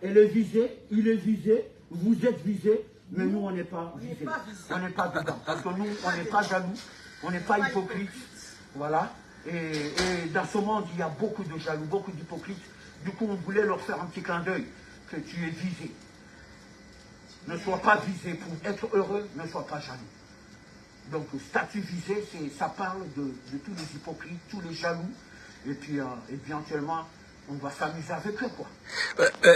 Elle est visée, il est visé, vous êtes visé, mais nous, on n'est pas visés. On n'est pas dedans. Parce que nous, on n'est pas jaloux, on n'est pas hypocrite. Voilà. Et dans ce monde, il y a beaucoup de jaloux, beaucoup d'hypocrites. Du coup, on voulait leur faire un petit clin d'œil, que tu es visé. Ne sois pas visé pour être heureux, ne sois pas jaloux. Donc, statut visé, ça parle de tous les hypocrites, tous les jaloux. Et puis, éventuellement, on va s'amuser avec eux, quoi.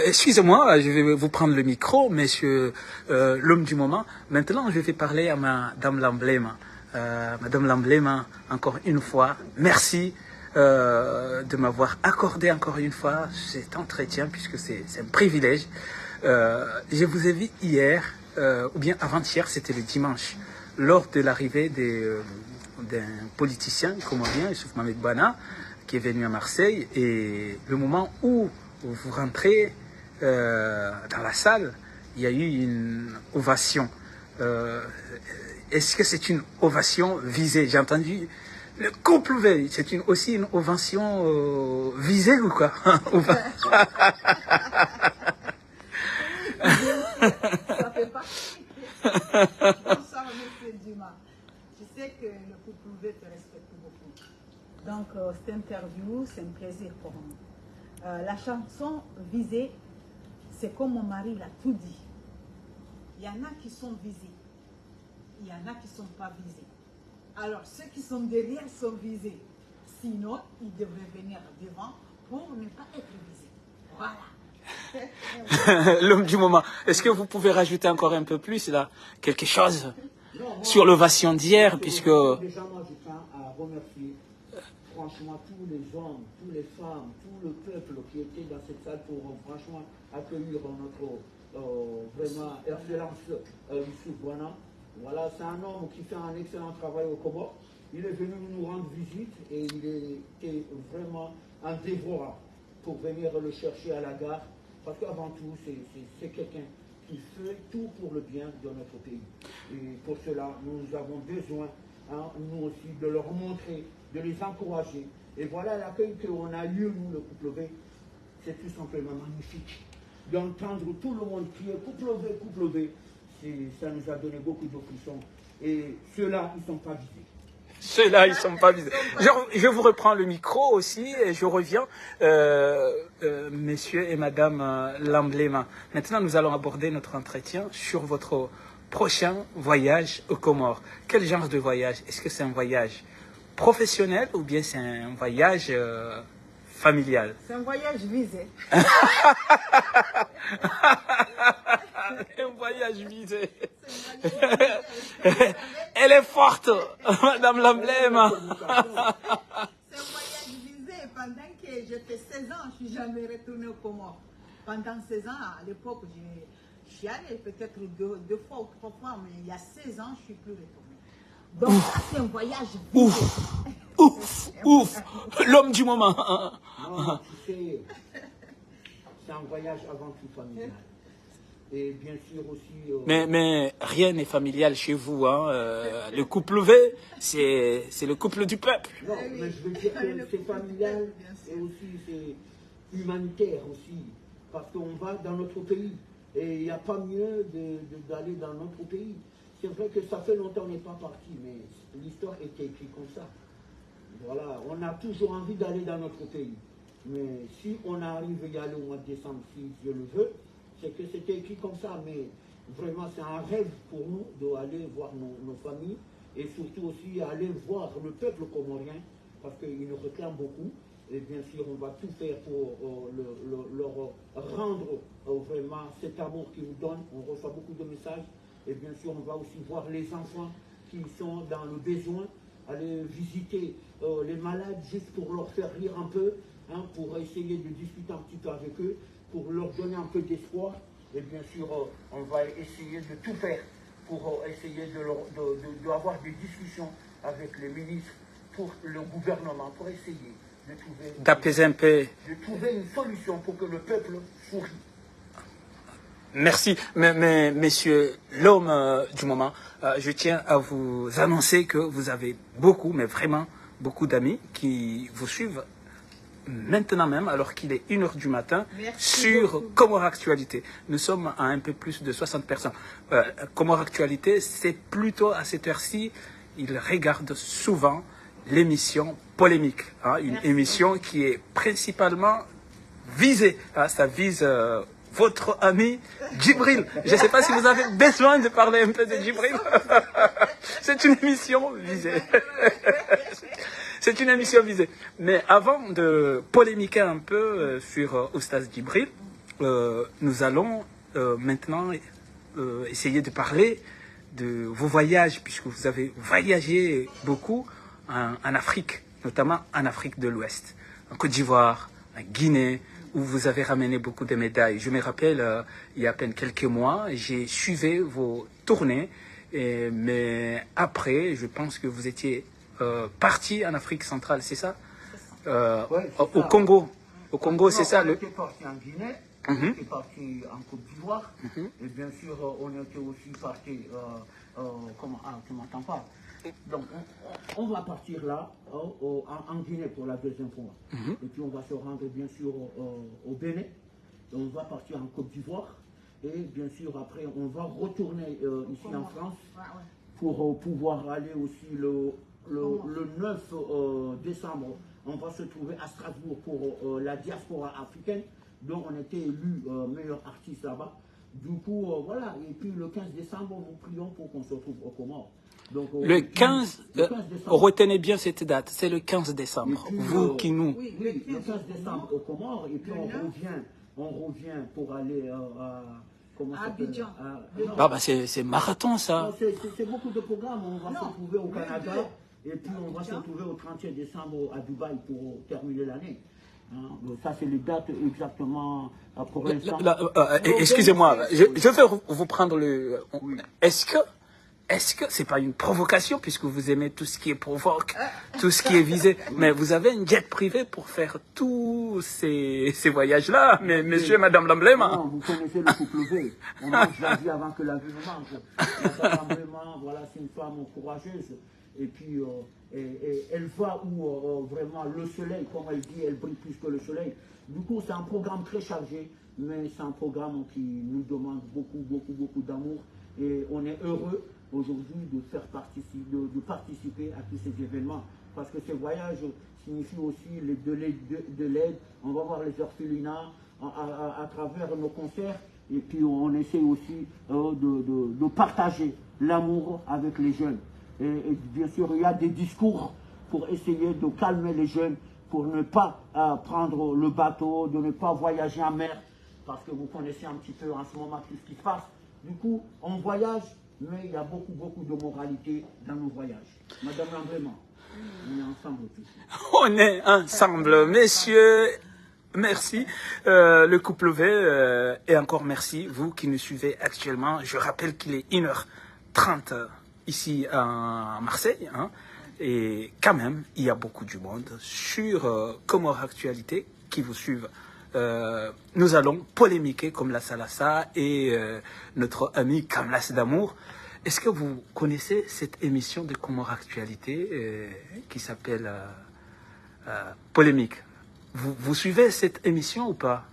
Excusez-moi, je vais vous prendre le micro, monsieur l'homme du moment. Maintenant, je vais parler à Madame l'emblème. Madame l'emblème, encore une fois, merci de m'avoir accordé encore une fois cet entretien, puisque c'est un privilège. Je vous ai vu hier, ou bien avant-hier, c'était le dimanche, lors de l'arrivée d'un politicien comorien, Youssouf Mahamed Bana, qui est venu à Marseille, et le moment où vous rentrez dans la salle, il y a eu une ovation. Est-ce que c'est une ovation visée? J'ai entendu le couple V, c'est aussi une ovation visée ou quoi? Ça fait partie. Bonsoir, monsieur Dumas. Je sais que le couple V te respecte beaucoup. Donc, cette interview, c'est un plaisir pour moi. La chanson visée, c'est comme mon mari l'a tout dit. Il y en a qui sont visés. Il y en a qui ne sont pas visés. Alors, ceux qui sont derrière sont visés. Sinon, ils devraient venir devant pour ne pas être visés. Voilà. L'homme du moment. Est-ce que vous pouvez rajouter encore un peu plus là, quelque chose sur l'ovation d'hier, puisque... Déjà, moi, je tiens à remercier franchement tous les hommes, toutes les femmes, tout le peuple qui était dans cette salle pour franchement accueillir notre vraiment excellence Youssouf Bana. Voilà, c'est un homme qui fait un excellent travail au Comores. Il est venu nous rendre visite et il était vraiment un dévorant pour venir le chercher à la gare. Parce qu'avant tout, c'est quelqu'un qui fait tout pour le bien de notre pays. Et pour cela, nous avons besoin, nous aussi, de leur montrer, de les encourager. Et voilà l'accueil qu'on a eu, nous, le couple V, c'est tout simplement magnifique. D'entendre tout le monde crier couple V, ça nous a donné beaucoup de frissons. Et ceux-là, ils ne sont pas visés. Ceux-là, ils ne sont pas visés. Je vous reprends le micro aussi et je reviens, messieurs et madame l'emblème. Maintenant, nous allons aborder notre entretien sur votre prochain voyage aux Comores. Quel genre de voyage? Est-ce que c'est un voyage professionnel ou bien c'est un voyage familial? C'est un voyage visé. Un voyage visé. Elle est forte, madame l'emblème. C'est un voyage visé. Pendant que j'ai fait 16 ans, je ne suis jamais retournée au Comores. Pendant 16 ans, à l'époque, je suis allée peut-être deux fois ou trois fois, mais il y a 16 ans, je ne suis plus retournée. Donc, c'est un voyage visé. Ouf, l'homme du moment. Non, tu sais, c'est un voyage avant tout familial. Et bien sûr aussi... Mais rien n'est familial chez vous. Hein. Le couple V, c'est le couple du peuple. Non, mais je veux dire que c'est familial et aussi c'est humanitaire aussi. Parce qu'on va dans notre pays. Et il n'y a pas mieux d'aller dans notre pays. C'est vrai que ça fait longtemps qu'on n'est pas parti, mais l'histoire était écrite comme ça. Voilà, on a toujours envie d'aller dans notre pays. Mais si on arrive à y aller au mois de décembre, si Dieu le veut, c'est que c'était écrit comme ça. Mais vraiment, c'est un rêve pour nous d'aller voir nos familles et surtout aussi aller voir le peuple comorien parce qu'ils nous réclament beaucoup. Et bien sûr, on va tout faire pour leur rendre vraiment cet amour qu'ils nous donnent. On reçoit beaucoup de messages. Et bien sûr, on va aussi voir les enfants qui sont dans le besoin, aller visiter les malades juste pour leur faire rire un peu, hein, pour essayer de discuter un petit peu avec eux, pour leur donner un peu d'espoir. Et bien sûr, on va essayer de tout faire pour essayer d'avoir des discussions avec les ministres, pour le gouvernement, pour essayer de trouver, d'apaiser un peu. De trouver une solution pour que le peuple sourie. Merci, mais messieurs, l'homme du moment, je tiens à vous annoncer que vous avez beaucoup, mais vraiment beaucoup d'amis qui vous suivent maintenant même, alors qu'il est 1h du matin, Merci sur beaucoup. Comore Actualité. Nous sommes à un peu plus de 60 personnes. Comore Actualité, c'est plutôt à cette heure-ci, ils regardent souvent l'émission Polémique, hein, une Merci. émission qui est principalement visée. Hein, ça vise votre ami Djibril. Je ne sais pas si vous avez besoin de parler un peu de Djibril. C'est une émission visée. C'est une émission visée. Mais avant de polémiquer un peu sur Oustaz Djibril, nous allons maintenant essayer de parler de vos voyages, puisque vous avez voyagé beaucoup en Afrique, notamment en Afrique de l'Ouest, en Côte d'Ivoire, en Guinée, où vous avez ramené beaucoup de médailles. Je me rappelle, il y a à peine quelques mois, j'ai suivi vos tournées, mais après, je pense que vous étiez parti en Afrique centrale, c'est ça? Ouais, c'est Au ça. Congo. Au Congo, c'est ça On le... était parti en Guinée, on était parti en Côte d'Ivoire, et bien sûr, on était aussi parti. Comment? Ah, tu m'entends pas? Donc, on va partir là, en Guinée pour la deuxième fois. Et puis, on va se rendre, bien sûr, au Bénin. Et on va partir en Côte d'Ivoire. Et bien sûr, après, on va retourner ici en France pour pouvoir aller aussi le 9 décembre. On va se trouver à Strasbourg pour la diaspora africaine, dont on était élu meilleur artiste là-bas. Du coup, voilà. Et puis le 15 décembre, nous prions pour qu'on se retrouve au Comores. Donc, Le 15, décembre. retenez bien cette date, c'est le 15 décembre. Et puis, Vous qui nous... Oui, Oui, le 15 décembre au Comores. Et puis on revient pour aller à... Comment ça s'appelle? Abidjan. Non, Ah bah c'est marathon ça. non, c'est beaucoup de programmes. On va se trouver au Canada. Et puis on va se trouver au 31 décembre à Dubaï pour terminer l'année. Hein, donc ça, c'est les dates exactement pour l'instant. Excusez-moi, je vais vous prendre le... Est-ce que c'est pas une provocation, puisque vous aimez tout ce qui est provoque, tout ce qui est visé, mais vous avez un jet privé pour faire tous ces voyages-là, mais monsieur et madame Lamblem? Non, vous connaissez le couple V. On mange la vie avant que la vie ne mange. Madame Lamblem, voilà, c'est une femme courageuse. Et puis, elle va où vraiment le soleil, comme elle dit, elle brille plus que le soleil. Du coup, c'est un programme très chargé, mais c'est un programme qui nous demande beaucoup d'amour. Et on est heureux aujourd'hui de participer à tous ces événements. Parce que ces voyages signifient aussi de l'aide. On va voir les orphelinats à travers nos concerts. Et puis, on essaie aussi de partager l'amour avec les jeunes. Et bien sûr, il y a des discours pour essayer de calmer les jeunes, pour ne pas prendre le bateau, de ne pas voyager en mer, parce que vous connaissez un petit peu en ce moment tout ce qui se passe. Du coup, on voyage, mais il y a beaucoup de moralité dans nos voyages. Madame Lamblem, on est ensemble tous. On est ensemble, messieurs. Merci, le couple V, et encore merci, vous qui nous suivez actuellement. Je rappelle qu'il est 1h30 ici à Marseille, hein, et quand même, il y a beaucoup du monde sur Comore Actualité qui vous suivent. Nous allons polémiquer comme la Salassa et notre ami Kamlas d'amour. Est-ce que vous connaissez cette émission de Comore Actualité qui s'appelle Polémique? Vous suivez cette émission ou pas?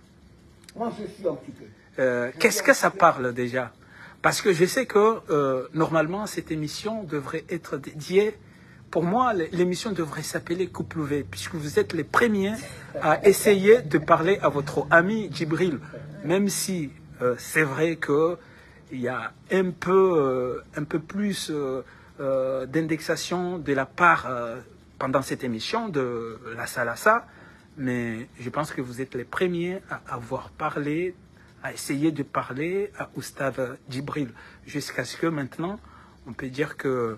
Moi, je suis un petit peu. Qu'est-ce que ça parle déjà? Parce que je sais que normalement, cette émission devrait être dédiée. Pour moi, l'émission devrait s'appeler Couple V, puisque vous êtes les premiers à essayer de parler à votre ami Djibril. Même si c'est vrai qu'il y a un peu plus d'indexation de la part, pendant cette émission, de la Salassa. Mais je pense que vous êtes les premiers à avoir parlé, à essayer de parler à Oustaz Djibril, jusqu'à ce que maintenant, on peut dire que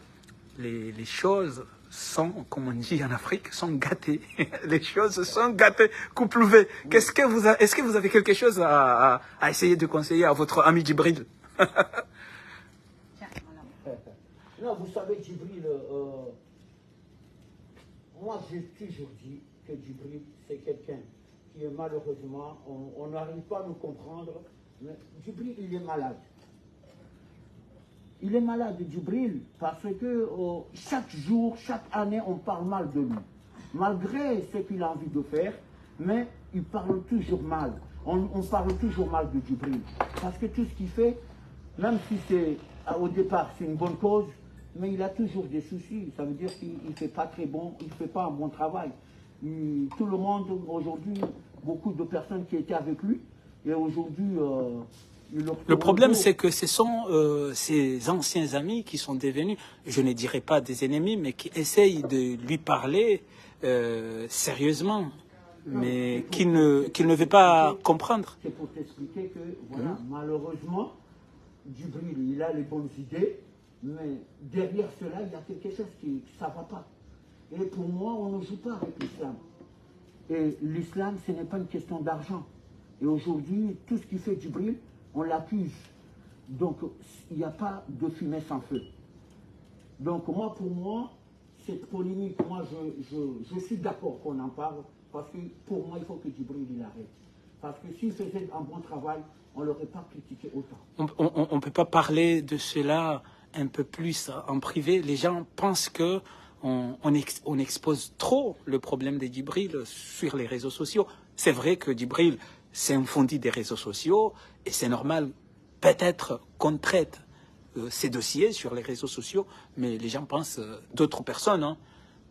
les choses sont, comme on dit en Afrique, sont gâtées. Les choses sont gâtées. Couple V, est-ce que vous avez quelque chose à essayer de conseiller à votre ami Djibril? Non, vous savez, Djibril, moi j'ai toujours dit que Djibril, c'est quelqu'un qui est malheureusement, on n'arrive pas à nous comprendre, mais Djibril, il est malade. Il est malade, Djibril, parce que chaque jour, chaque année, on parle mal de lui. Malgré ce qu'il a envie de faire, mais ils parlent toujours mal. On parle toujours mal de Djibril. Parce que tout ce qu'il fait, même si c'est au départ c'est une bonne cause, mais il a toujours des soucis. Ça veut dire qu'il ne fait pas très bon, il ne fait pas un bon travail. Tout le monde aujourd'hui, beaucoup de personnes qui étaient avec lui, et aujourd'hui, le problème, c'est que ce sont ses anciens amis qui sont devenus, je ne dirais pas des ennemis, mais qui essayent de lui parler sérieusement, mais qui ne veut pas comprendre. C'est pour t'expliquer que, voilà, malheureusement, Djibril, il a les bonnes idées, mais derrière cela, il y a quelque chose qui ne va pas. Et pour moi, on ne joue pas avec l'islam. Et l'islam, ce n'est pas une question d'argent. Et aujourd'hui, tout ce qui fait Djibril, on l'accuse. Donc, il n'y a pas de fumée sans feu. Donc, moi, pour moi, cette polémique, moi, je suis d'accord qu'on en parle, parce que pour moi, il faut que Djibril il arrête. Parce que s'il faisait un bon travail, on ne l'aurait pas critiqué autant. On ne peut pas parler de cela un peu plus en privé. Les gens pensent que on expose trop le problème de Djibril sur les réseaux sociaux. C'est vrai que Djibril, c'est un fondi des réseaux sociaux et c'est normal peut-être qu'on traite ces dossiers sur les réseaux sociaux, mais les gens pensent, d'autres personnes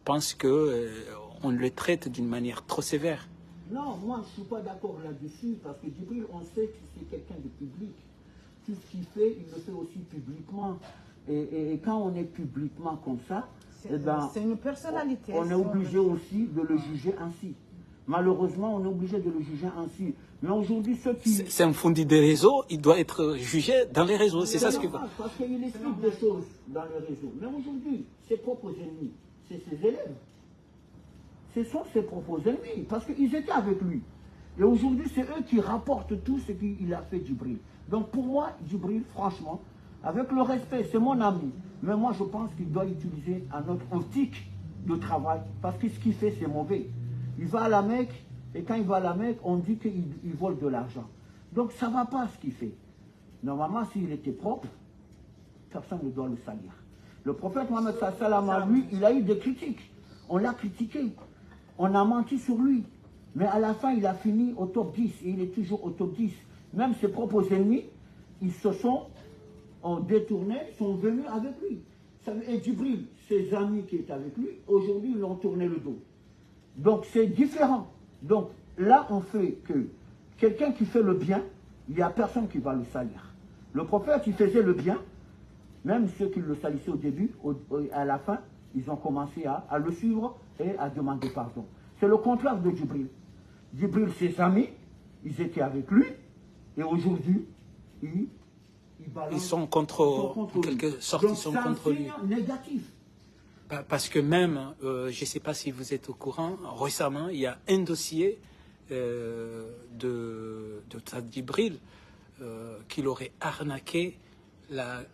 pensent qu'on le traite d'une manière trop sévère. Non, moi je ne suis pas d'accord là-dessus, parce que Djibril, on sait que c'est quelqu'un de public. Tout ce qu'il fait, il le fait aussi publiquement. Et quand on est publiquement comme ça, c'est une personnalité. On est obligé aussi de le juger ainsi. Malheureusement, on est obligé de le juger ainsi. Mais aujourd'hui, ceux qui... C'est un fondi des réseaux, il doit être jugé dans les réseaux, c'est ça ce que... Parce qu'il explique des choses dans les réseaux. Mais aujourd'hui, ses propres ennemis, c'est ses élèves. Ce sont ses propres ennemis, parce qu'ils étaient avec lui. Et aujourd'hui, c'est eux qui rapportent tout ce qu'il a fait Djibril. Donc pour moi, Djibril, franchement, avec le respect, c'est mon ami. Mais moi, je pense qu'il doit utiliser un autre optique de travail, parce que ce qu'il fait, c'est mauvais. Il va à la Mecque, et quand il va à la Mecque, on dit qu'il vole de l'argent. Donc ça ne va pas ce qu'il fait. Normalement, s'il était propre, personne ne doit le salir. Le prophète Mohammed sallam, lui, il a eu des critiques. On l'a critiqué. On a menti sur lui. Mais à la fin, il a fini au top 10. Et il est toujours au top 10. Même ses propres ennemis, ils se sont détournés, sont venus avec lui. Et Djibril, ses amis qui étaient avec lui, aujourd'hui, ils l'ont tourné le dos. Donc c'est différent. Donc là, on fait que quelqu'un qui fait le bien, il n'y a personne qui va le salir. Le prophète, il faisait le bien. Même ceux qui le salissaient au début, à la fin, ils ont commencé à le suivre et à demander pardon. C'est le contraire de Djibril. Djibril, ses amis, ils étaient avec lui, et aujourd'hui, ils sont contre, en quelque sorte, ils sont contre lui. Négatif. Parce que même, je ne sais pas si vous êtes au courant, récemment, il y a un dossier de Djibril qu'il aurait arnaqué la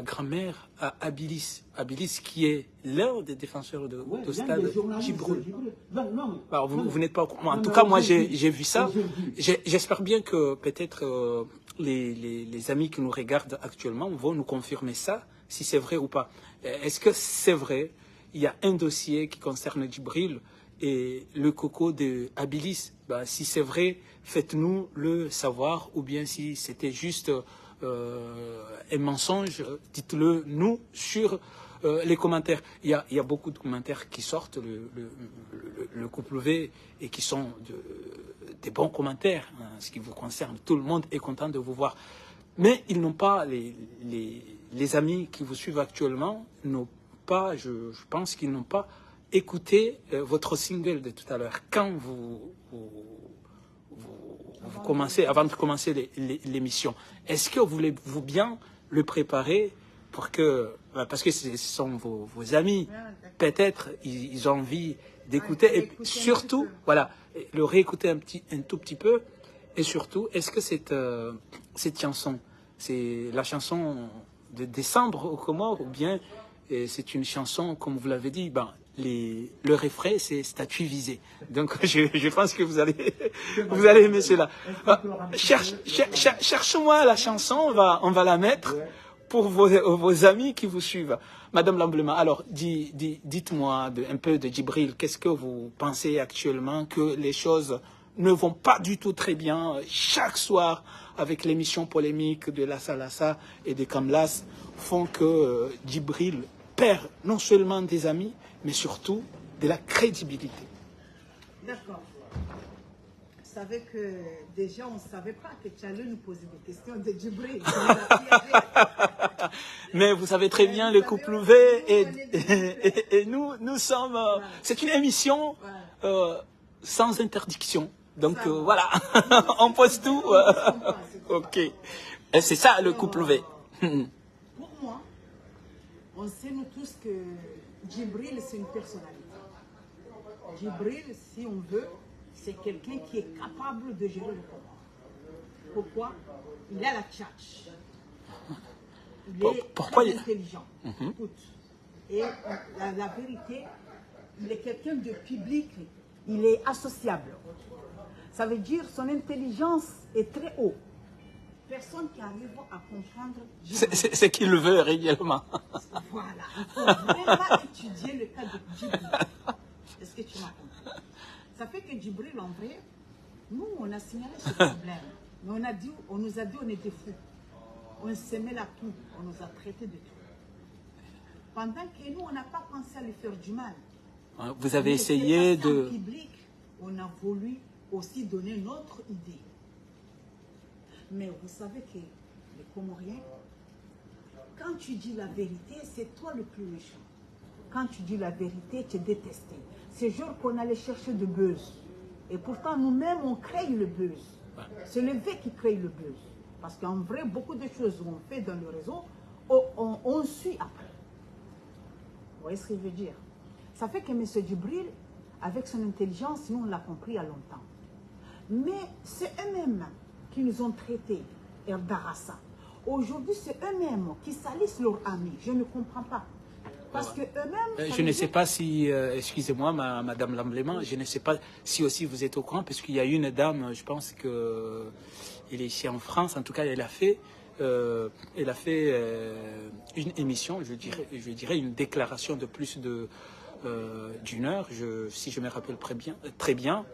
grand-mère à Abilis. Abilis qui est l'un des défenseurs de stade Djibril. Vous n'êtes pas au courant. En tout cas, moi, j'ai vu ça. J'espère bien que peut-être les amis qui nous regardent actuellement vont nous confirmer ça, si c'est vrai ou pas. Est-ce que c'est vrai? Il y a un dossier qui concerne Djibril et le coco de Abilis. Si c'est vrai, faites-nous le savoir, ou bien si c'était juste un mensonge, dites-le nous sur les commentaires. Il y a beaucoup de commentaires qui sortent le couple V et qui sont des bons commentaires, ce qui vous concerne. Tout le monde est content de vous voir. Mais ils n'ont pas, les amis qui vous suivent actuellement, n'ont pas, je pense qu'ils n'ont pas écouté votre single de tout à l'heure. Quand vous commencez, avant de commencer l'émission, est-ce que voulez-vous bien le préparer pour que, parce que ce sont vos amis, peut-être ils ont envie d'écouter, et surtout, voilà, le réécouter un tout petit peu, et surtout, est-ce que cette chanson, c'est la chanson de décembre au Comores, ou bien c'est une chanson, comme vous l'avez dit, le refrain, c'est statut visé. Donc, je pense que vous allez aimer cela. Cherche-moi la chanson, on va la mettre pour vos amis qui vous suivent. Madame Lamblema, alors dites-moi un peu de Djibril. Qu'est-ce que vous pensez actuellement que les choses ne vont pas du tout très bien chaque soir avec l'émission polémique de Lassa Lassa et de Kamlas font que Djibril perd non seulement des amis, mais surtout de la crédibilité. D'accord. Vous savez que déjà, on ne savait pas que tu allais nous poser des questions de Djibril. Mais vous savez très bien, le couple V et nous sommes... C'est une émission sans interdiction. Donc voilà, on pose tout. Ok. Et c'est ça le couple V. Pour moi, on sait nous tous que Djibril, c'est une personnalité. Djibril, si on veut, c'est quelqu'un qui est capable de gérer le pouvoir. Pourquoi? Il a la tchatch. Il est très intelligent. Écoute. Et la vérité, il est quelqu'un de public, il est associable. Ça veut dire son intelligence est très haut. Personne qui arrive à comprendre Djibril. C'est qu'il le veut réellement. Voilà, il faut vraiment étudier le cas de Djibril. Est-ce que tu m'as compris? Ça fait que Djibril, en vrai, nous, on a signalé ce problème. Mais on nous a dit on était fous. On s'aimait la tout. On nous a traités de tout. Pendant que nous, on n'a pas pensé à lui faire du mal. Vous avez essayé de... En public, on a voulu aussi donner notre idée. Mais vous savez que les Comoriens, quand tu dis la vérité, c'est toi le plus méchant. Quand tu dis la vérité, tu es détesté. C'est genre qu'on allait chercher de buzz. Et pourtant, nous-mêmes, on crée le buzz. C'est le V qui crée le buzz. Parce qu'en vrai, beaucoup de choses qu'on fait dans le réseau, on suit après. Vous voyez ce que je veux dire? Ça fait que M. Djibril, avec son intelligence, nous, on l'a compris il y a longtemps. Mais c'est eux-mêmes qui nous ont traités, Erdarassa. Aujourd'hui, c'est eux-mêmes qui salissent leurs amis. Je ne comprends pas. Parce que eux-mêmes... Je ne sais pas si, excusez-moi, Madame Lamblema, je ne sais pas si aussi vous êtes au courant, parce qu'il y a une dame, je pense qu'elle est ici en France, en tout cas, elle a fait une émission, je dirais une déclaration de plus d'une heure, si je me rappelle très bien.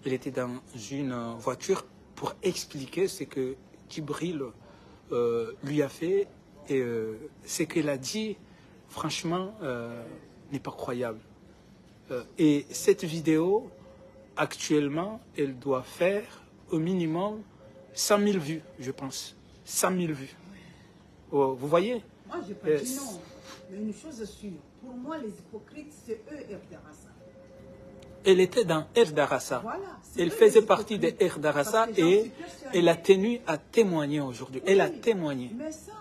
Elle était dans une voiture pour expliquer ce que Djibril lui a fait, et ce qu'elle a dit. Franchement, n'est pas croyable. Et cette vidéo, actuellement, elle doit faire au minimum 100 000 vues, je pense. 100 000 vues. Oh, vous voyez? Moi, je n'ai pas dit non. Mais une chose est sûre, pour moi, les hypocrites, c'est eux, Erdarassa. Elle était dans Erdarassa. Voilà, elle faisait partie de Erdarassa et elle a tenu à témoigner aujourd'hui. Oui, elle a témoigné. Mais ça,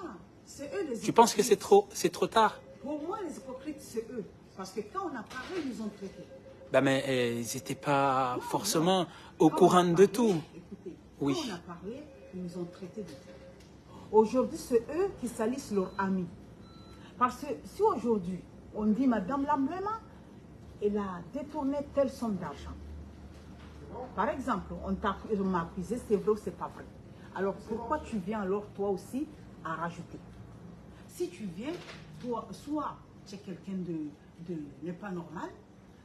c'est eux les hypocrites. Tu penses que c'est trop tard? Pour moi, les hypocrites, c'est eux. Parce que quand on a parlé, ils nous ont traités. Ben, mais ils n'étaient pas forcément au courant de tout. Écoutez, oui. Quand on a parlé, ils nous ont traités de tout. Aujourd'hui, c'est eux qui salissent leurs amis. Parce que si aujourd'hui, on dit Madame Lamblema, elle a détourné telle somme d'argent. Par exemple, on m'a accusé, c'est vrai ou c'est pas vrai. Alors pourquoi tu viens alors toi aussi à rajouter? Si tu viens, toi, soit tu es quelqu'un de n'est pas normal,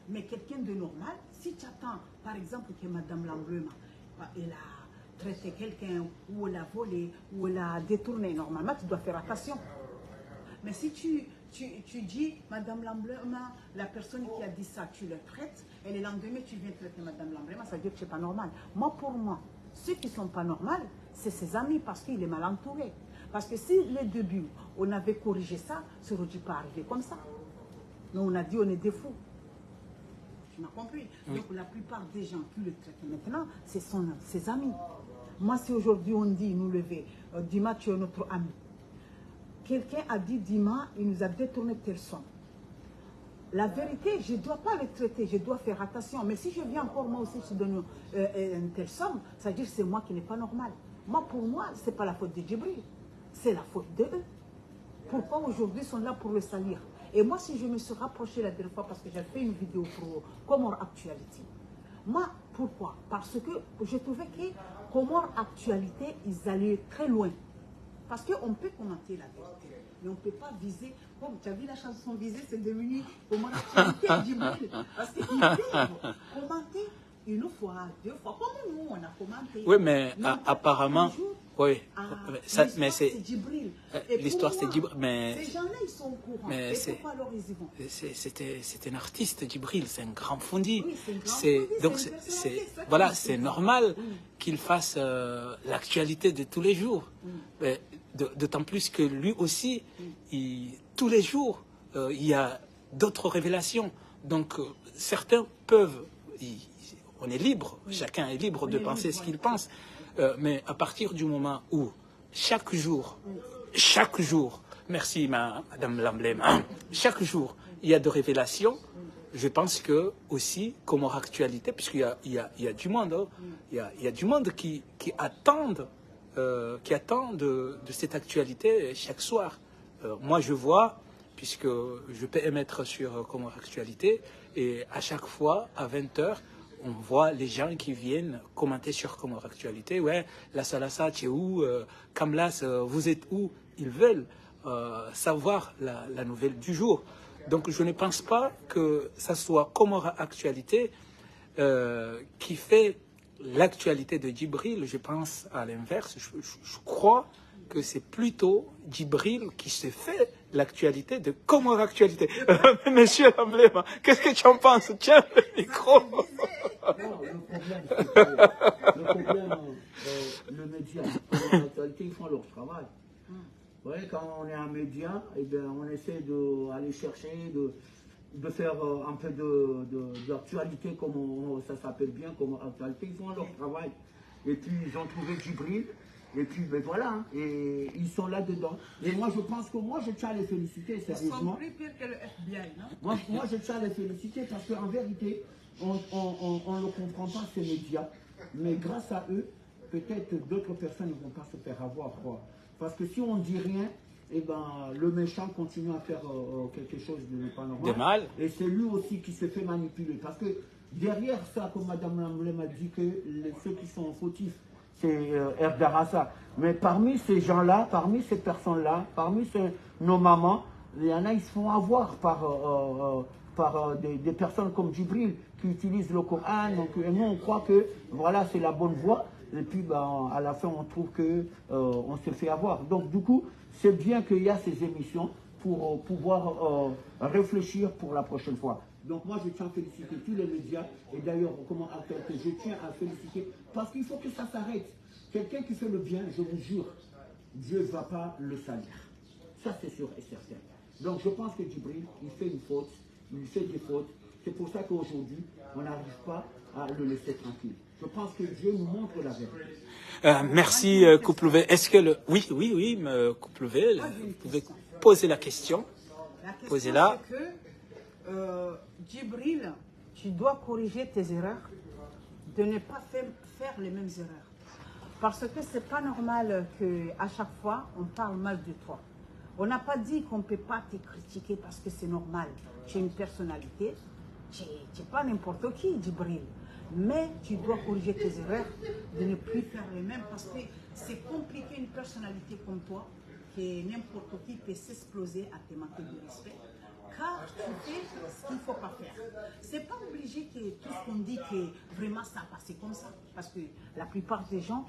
mais quelqu'un de normal, si tu attends, par exemple, que Madame Lamblema, elle a traité quelqu'un, ou elle a volé, ou elle a détourné, normalement, tu dois faire attention. Mais si tu dis, Madame Lamblema, la personne qui a dit ça, tu le traites, et le lendemain, tu viens traiter Madame Lamblema, ça veut dire que tu n'es pas normal. Moi, pour moi, ceux qui ne sont pas normaux, c'est ses amis, parce qu'il est mal entouré. Parce que si, le début, on avait corrigé ça, ça n'aurait pas arrivé comme ça. Mais on a dit, on est des fous. Tu m'as compris? Oui. Donc, la plupart des gens qui le traitent maintenant, ce sont ses amis. Moi, si aujourd'hui, on dit, nous lever, Dima, tu es notre ami. Quelqu'un a dit, Dima, il nous a détourné telle somme. La vérité, je ne dois pas le traiter, je dois faire attention. Mais si je viens encore, moi aussi, je donne une telle somme, ça veut dire que c'est moi qui n'ai pas normal. Moi, pour moi, ce n'est pas la faute de Djibril, c'est la faute d'eux. Pourquoi aujourd'hui ils sont là pour le salir? Et moi, si je me suis rapproché la dernière fois, parce que j'ai fait une vidéo pour Comore Actualité. Moi, pourquoi? Parce que je trouvais que Comore Actualité, ils allaient très loin. Parce qu'on peut commenter la vérité, mais on ne peut pas viser. Comme tu as vu la chanson Viser, c'est devenu comment l'actualité Djibril. Parce qu'ils peuvent commenter une fois, 2 fois, comme nous, on a commenté. Oui, mais apparemment, oui, mais c'est Djibril. L'histoire c'est Djibril, mais ces gens-là, ils sont au courant. Mais et pourquoi alors ils y vont? C'est un artiste, Djibril, c'est un grand fondi. Oui, c'est donc voilà, c'est normal qu'il fasse l'actualité de tous les jours. D'autant plus que lui aussi, tous les jours, il y a d'autres révélations. Donc certains peuvent, on est libre, chacun est libre de penser ce qu'il pense. Mais à partir du moment où chaque jour, merci Madame Lamblem, chaque jour il y a de révélations, je pense que aussi, comme actualité, puisqu'il y a du monde, hein, il y a du monde qui attend de cette actualité chaque soir. Moi je vois, puisque je peux émettre sur comme actualité, et à chaque fois à 20h, on voit les gens qui viennent commenter sur Comore Actualité. Ouais, la Salassa, tu es où? Kamlas, vous êtes où? Ils veulent savoir la nouvelle du jour. Donc je ne pense pas que ça soit Comore Actualité qui fait l'actualité de Djibril. Je pense à l'inverse. Je crois que c'est plutôt Djibril qui se fait l'actualité de Comore Actualité. Monsieur Lamblema, qu'est-ce que tu en penses? Tiens le micro. Non, le problème, le média, l'actualité, ils font leur travail. Vous voyez, quand on est un média, eh bien, on essaie d'aller chercher, de faire un peu d'actualité, comme ça s'appelle bien, comme actualité. Ils font leur travail. Et puis, ils ont trouvé Djibril. Et puis, ben voilà, hein, et ils sont là-dedans. Et moi, je pense que moi, je tiens à les féliciter, sérieusement. Ils sont plus pires que le FBI, non? Moi, je tiens à les féliciter parce qu'en vérité, on ne comprend pas ces médias. Mais grâce à eux, peut-être d'autres personnes ne vont pas se faire avoir. Quoi. Parce que si on ne dit rien, eh ben, le méchant continue à faire quelque chose de pas normal. De mal. Et c'est lui aussi qui se fait manipuler. Parce que derrière ça, comme Mme Lamblem a dit, que ceux qui sont fautifs, c'est Erdarassa. Mais parmi ces gens-là, parmi ces personnes-là, parmi nos mamans, il y en a, ils se font avoir par des personnes comme Djibril qui utilisent le Coran. Donc, et nous, on croit que voilà, c'est la bonne voie. Et puis, ben, à la fin, on trouve qu'on se fait avoir. Donc, du coup, c'est bien qu'il y a ces émissions pour pouvoir réfléchir pour la prochaine fois. Donc moi, je tiens à féliciter tous les médias. Et d'ailleurs, comment je tiens à féliciter parce qu'il faut que ça s'arrête. Quelqu'un qui fait le bien, je vous jure, Dieu ne va pas le salir. Ça, c'est sûr et certain. Donc je pense que Djibril, il fait une faute, il fait des fautes. C'est pour ça qu'aujourd'hui, on n'arrive pas à le laisser tranquille. Je pense que Dieu nous montre la vérité. Merci, Couple V. Est-ce que le... Oui, Couple V, vous pouvez poser la question. La question, Posez-la. c'est que Djibril, tu dois corriger tes erreurs, de ne pas faire les mêmes erreurs. Parce que ce n'est pas normal qu'à chaque fois, on parle mal de toi. On n'a pas dit qu'on ne peut pas te critiquer parce que c'est normal. Tu es une personnalité, tu n'es pas n'importe qui, Djibril. Mais tu dois corriger tes erreurs, de ne plus faire les mêmes parce que c'est compliqué une personnalité comme toi, que n'importe qui peut s'exploser à te manquer de respect. Car tu fais ce qu'il ne faut pas faire. Ce n'est pas obligé que tout ce qu'on dit que vraiment ça a passé comme ça. Parce que la plupart des gens,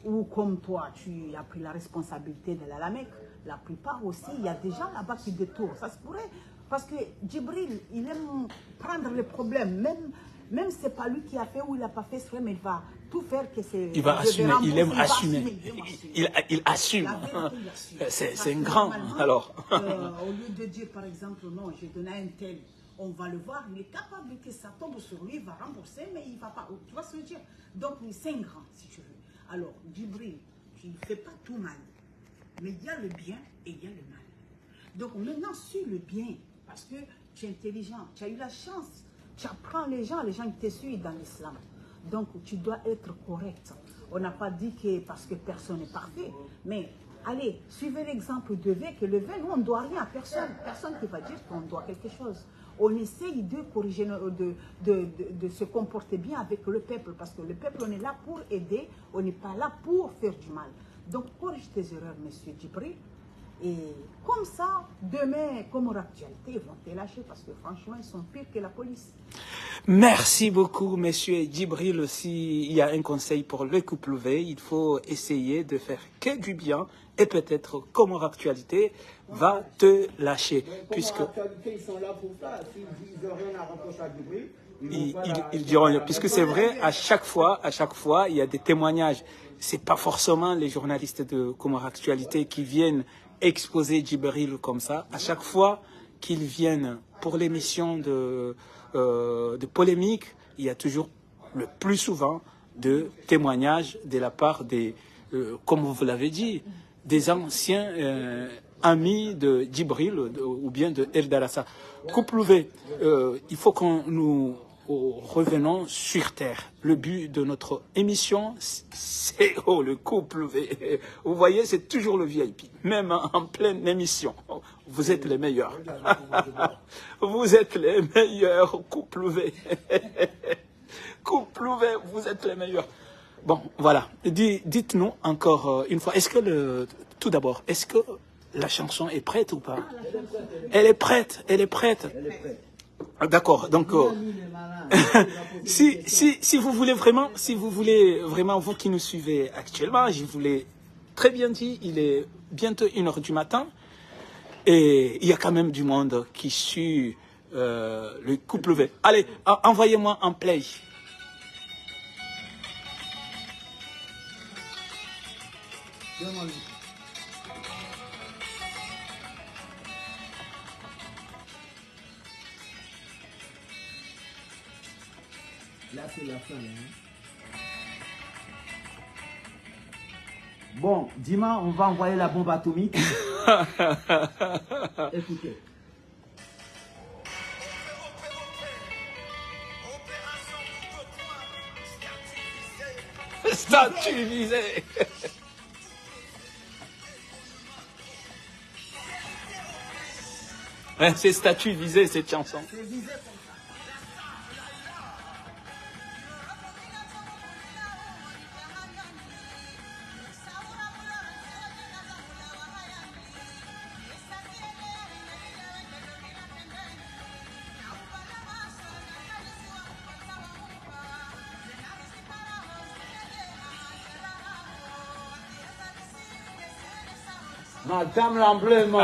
ou comme toi, tu as pris la responsabilité de la Mecque, la plupart aussi, il y a des gens là-bas qui détournent. Ça se pourrait. Parce que Djibril, il aime prendre les problèmes. Même si ce n'est pas lui qui a fait ou il n'a pas fait, mais il va tout faire que c'est... Il va assumer, il aime assumer. Il assume. C'est un grand, alors. Au lieu de dire, par exemple, non, j'ai donné à un tel, on va le voir, il est capable que ça tombe sur lui, il va rembourser, mais il ne va pas. Tu vois ce que je veux dire? Donc, c'est un grand, si tu veux. Alors, Djibril, tu ne fais pas tout mal. Mais il y a le bien et il y a le mal. Donc, maintenant, suis le bien, parce que tu es intelligent, tu as eu la chance. Tu apprends les gens qui te suivent dans l'islam. Donc, tu dois être correct. On n'a pas dit que parce que personne n'est parfait. Mais, allez, suivez l'exemple de V, que le V, nous, on ne doit rien à personne. Personne qui va dire qu'on doit quelque chose. On essaye de corriger, de se comporter bien avec le peuple. Parce que le peuple, on est là pour aider. On n'est pas là pour faire du mal. Donc, corrige tes erreurs, monsieur Djibril. Et comme ça, demain, comme en actualité, ils vont te lâcher parce que franchement, ils sont pires que la police. Merci beaucoup, monsieur Djibril. S'il y a un conseil pour le couple V, il faut essayer de faire que du bien et peut-être, comme en actualité, va te lâcher. Puisque actualité, ils sont là pour ça. S'ils n'ont rien à reprocher à Djibril, ils diront, puisque c'est vrai, à chaque fois, il y a des témoignages. C'est pas forcément les journalistes de Comores Actualité qui viennent exposer Djibril comme ça. À chaque fois qu'ils viennent pour l'émission de polémique, il y a toujours le plus souvent de témoignages de la part des, comme vous l'avez dit, des anciens amis de Djibril ou bien de El Darassa. Couple V, il faut qu'on nous revenons sur Terre. Le but de notre émission, c'est le couple V. Vous voyez, c'est toujours le VIP, même en pleine émission. Vous êtes les meilleurs. Vous êtes les meilleurs, couple V. Couple V, vous êtes les meilleurs. Bon, voilà. Dites-nous encore une fois, est-ce que tout d'abord, est-ce que la chanson est prête ou pas? Elle est prête, elle est prête. D'accord, donc si vous voulez vraiment, vous qui nous suivez actuellement, je vous l'ai très bien dit, il est bientôt 1h du matin et il y a quand même du monde qui suit le couple V. Allez, envoyez-moi un play. Là, c'est la fin. Hein. Bon, Dima, on va envoyer la bombe atomique. Écoutez. Statue visée. C'est statue visée, cette chanson. Madame l'emblème.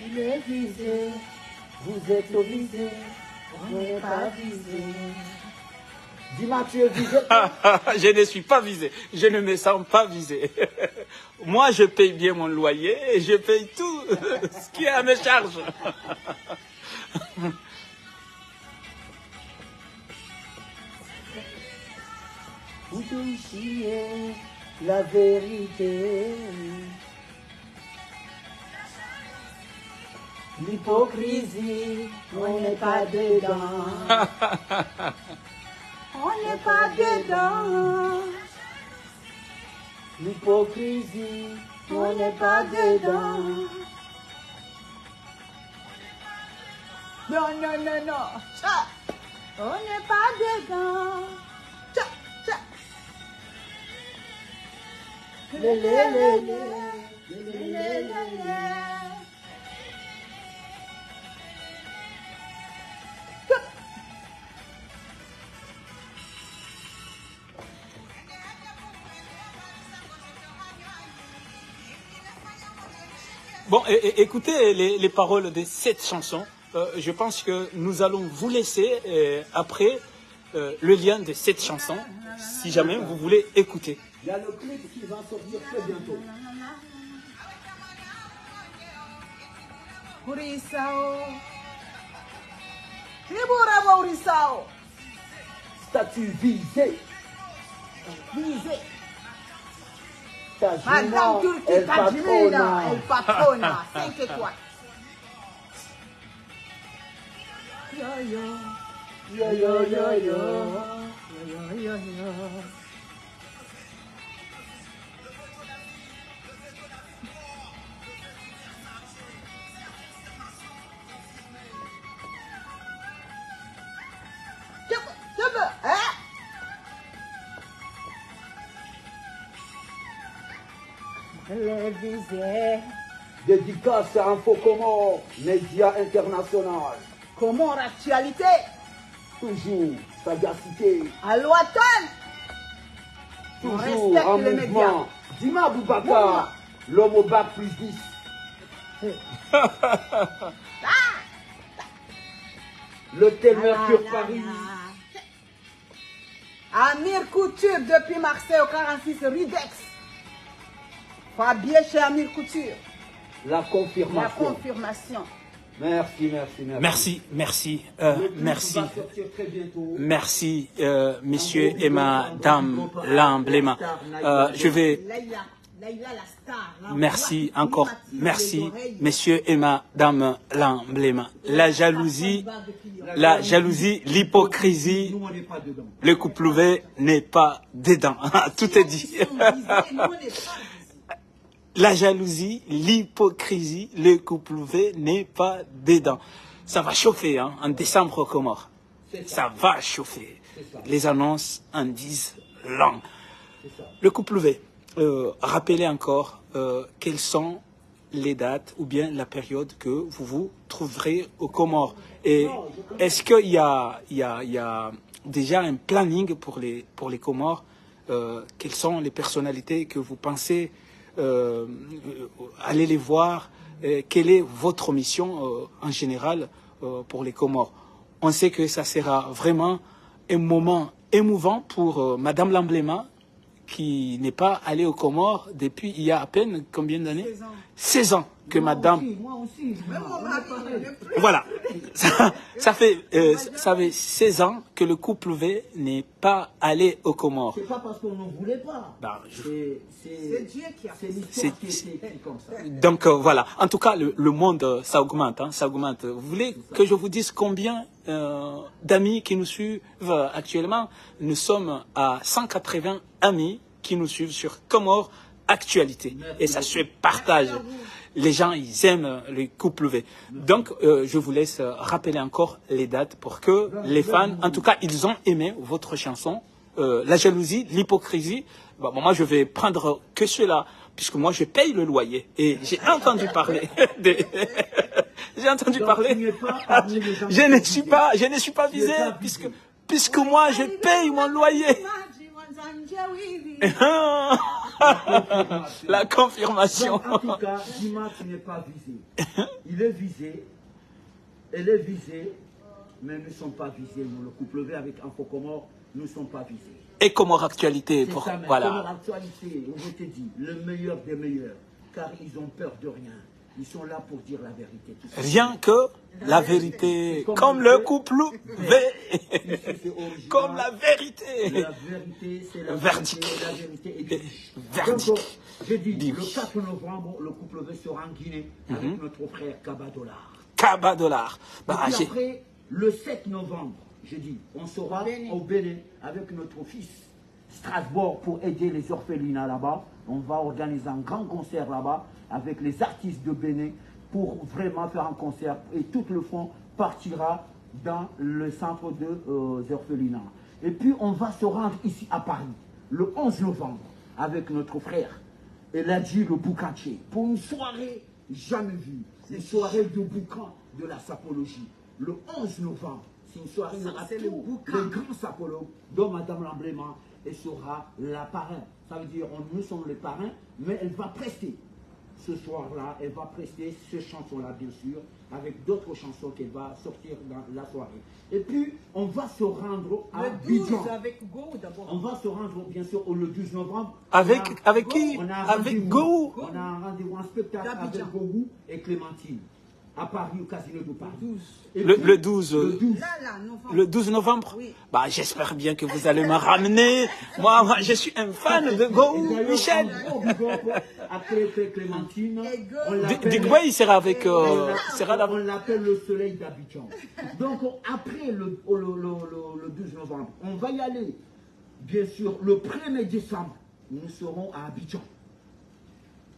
Il est visé, vous êtes visé, on n'est pas visé. Dis-moi, tu es visé. Je ne suis pas visé, je ne me sens pas visé. Moi, je paye bien mon loyer et je paye tout ce qui est à mes charges. Vous touchiez la vérité. L'hypocrisie, on n'est pas dedans. On n'est pas dedans. L'hypocrisie, on n'est pas dedans. Non, non, non, non. Ça, on n'est pas dedans. Ça, ça. Lé, lé, lé, lé, lé, lé, lé. Bon, écoutez les paroles de cette chanson. Je pense que nous allons vous laisser après le lien de cette chanson, si jamais vous voulez écouter. Il y a le clip qui va sortir très bientôt. Urisao. Tribura Urisao. Statue visée. Visé. Tajina, Madame Turki El Tajimina, Patrona. El Patrona, 5 étoiles. Yo yo, Yo, yo, yo, yo. yo yo yo. Télévisé. Dédicace à Infocomor, média international. Comore Actualité. Toujours sagacité. À l'Ouatan. On Toujours respecte en les mouvement. médias. Dima Boubacar, l'homme au bac plus 10. L'hôtel Mercure Paris. Amir Couture depuis Marseille au 46 Ridex. Fabien chez Amir Couture. La La confirmation. confirmation. Merci, merci, merci. Merci, Le clip merci. va sortir très bientôt. Merci, messieurs et madame l'emblème. Je vais... Laïla la star. La Merci voix encore, climatique merci, des oreilles. messieurs et madame l'emblème. La jalousie, l'hypocrisie, Nous, on n'est pas dedans. le couple V n'est pas dedans. Tout est dit. La jalousie, l'hypocrisie, le couple V n'est pas dedans. Ça va chauffer hein, en décembre aux Comores. Ça va chauffer. Les annonces en disent long. Le couple V, rappelez encore quelles sont les dates ou bien la période que vous vous trouverez aux Comores. Et est-ce qu'il y a déjà un planning pour les Comores? Quelles sont les personnalités que vous pensez aller les voir? Quelle est votre mission en général pour les Comores? On sait que ça sera vraiment un moment émouvant pour Madame l'Embléma, qui n'est pas allée aux Comores depuis il y a à peine combien d'années? 16 ans. 16 ans que Madame... Moi aussi. Même mon mari, il est plus. Voilà, ça fait 16 ans que le couple V n'est pas allé aux Comores. C'est pas parce qu'on n'en voulait pas. Ben, C'est Dieu qui a C'est fait ça. l'histoire qui est écrite comme ça. Donc voilà, en tout cas le monde ça augmente, hein, ça augmente. Vous voulez que je vous dise combien d'amis qui nous suivent actuellement? Nous sommes à 180 amis qui nous suivent sur Comores Actualité. Et ça se partage. Les gens, ils aiment le couple V. Donc, je vous laisse rappeler encore les dates pour que les fans, en tout cas, ils ont aimé votre chanson. La jalousie, l'hypocrisie. Bon, moi, je vais prendre que cela, puisque moi, je paye le loyer. Et j'ai entendu parler j'ai entendu Donc, parler. tu n'es pas parmi les gens Je qui ne sont suis visés. pas visé, Tu n'es pas puisque moi, je paye mon loyer. La confirmation. Donc, en tout cas, Dima, tu n'es pas visé. Il est visé, elle est visée, mais nous ne sommes pas visés. Nous, le couple V avec Infocomor, nous ne sommes pas visés. Et Comores Actualité, C'est pour, ça, mais voilà. Comores Actualité, je te dis, le meilleur des meilleurs, car ils ont peur de rien. Ils sont là pour dire la vérité. Tout Rien que la vérité, comme le couple V, Ici, c'est original. comme la vérité. La vérité, c'est la Verdict. vérité, la vérité est Verdict. Donc, j'ai dit, Dit. le 4 novembre, le couple V sera en Guinée avec notre frère Kabadolar. Kabadolar. Bah, Et puis j'ai- après, le 7 novembre, j'ai dit, on sera au Bénin avec notre fils Strasbourg pour aider les orphelinats là-bas. On va organiser un grand concert là-bas avec les artistes de Bénin pour vraiment faire un concert. Et tout le fonds partira dans le centre de orphelinats. Et puis on va se rendre ici à Paris le 11 novembre avec notre frère Eladji le Boukanché pour une soirée jamais vue. Une soirée de boucan de la sapologie. Le 11 novembre, c'est une soirée où il y aura c'est le tous boucan. les grands sapologues, dont Madame l'Embléma, et sera la parrain. Ça veut dire, nous sommes les parrains, mais elle va prester. Ce soir-là, elle va prester ces chansons-là, bien sûr, avec d'autres chansons qu'elle va sortir dans la soirée. Et puis, on va se rendre à Le 12 Abidjan. avec Go d'abord. On va se rendre, bien sûr, le 12 novembre. Avec On a- qui? on a un Avec rendez-vous. Go. On a un rendez-vous, un spectacle D'Abidjan. avec Gogou et Clémentine. à Paris, au Casino de Paris. Le 12. Le 12 novembre. Oui. Bah, j'espère bien que vous allez me ramener. Moi, je suis un fan de Go Michel. Après Clémentine, Digbois, il sera avec... on l'appelle le soleil d'Abidjan. Donc, après le 12 novembre, on va y aller. Bien sûr, le 1er décembre, nous serons à Abidjan.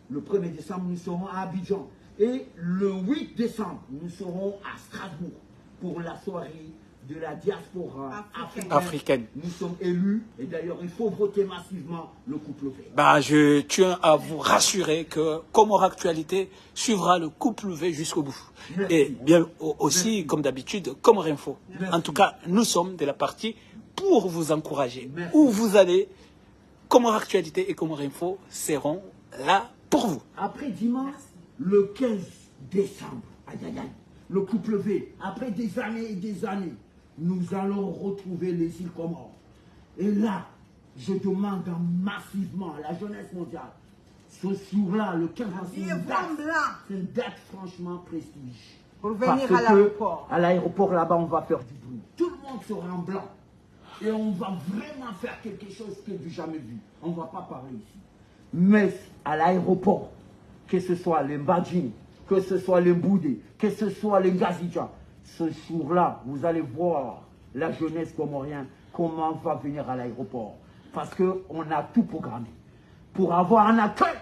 Le 1er décembre, nous serons à Abidjan. Et le 8 décembre, nous serons à Strasbourg pour la soirée de la diaspora africaine. Nous sommes élus et d'ailleurs, il faut voter massivement le couple V. Bah, je tiens à vous rassurer que Comore Actualité suivra le couple V jusqu'au bout. Merci. Et bien aussi, Merci. comme d'habitude, Comore Info. Merci. En tout cas, nous sommes de la partie pour vous encourager. Merci. Où vous allez, Comore Actualité et Comore Info seront là pour vous. Après dimanche, le 15 décembre, le couple V, après des années et des années, nous allons retrouver les îles Comores. Et là, je demande massivement à la jeunesse mondiale, ce jour-là, le 15 décembre, c'est une date franchement prestige. Pour venir Parce à l'aéroport. À l'aéroport, là-bas, on va faire du bruit. Tout le monde sera en blanc. Et on va vraiment faire quelque chose que du jamais vu. On ne va pas parler ici. Mais à l'aéroport, que ce soit les Mbadjini, que ce soit les Mboudé, que ce soit les Ngazidja, ce jour-là, vous allez voir la jeunesse comorienne, comment va venir à l'aéroport. Parce qu'on a tout programmé pour avoir un accueil,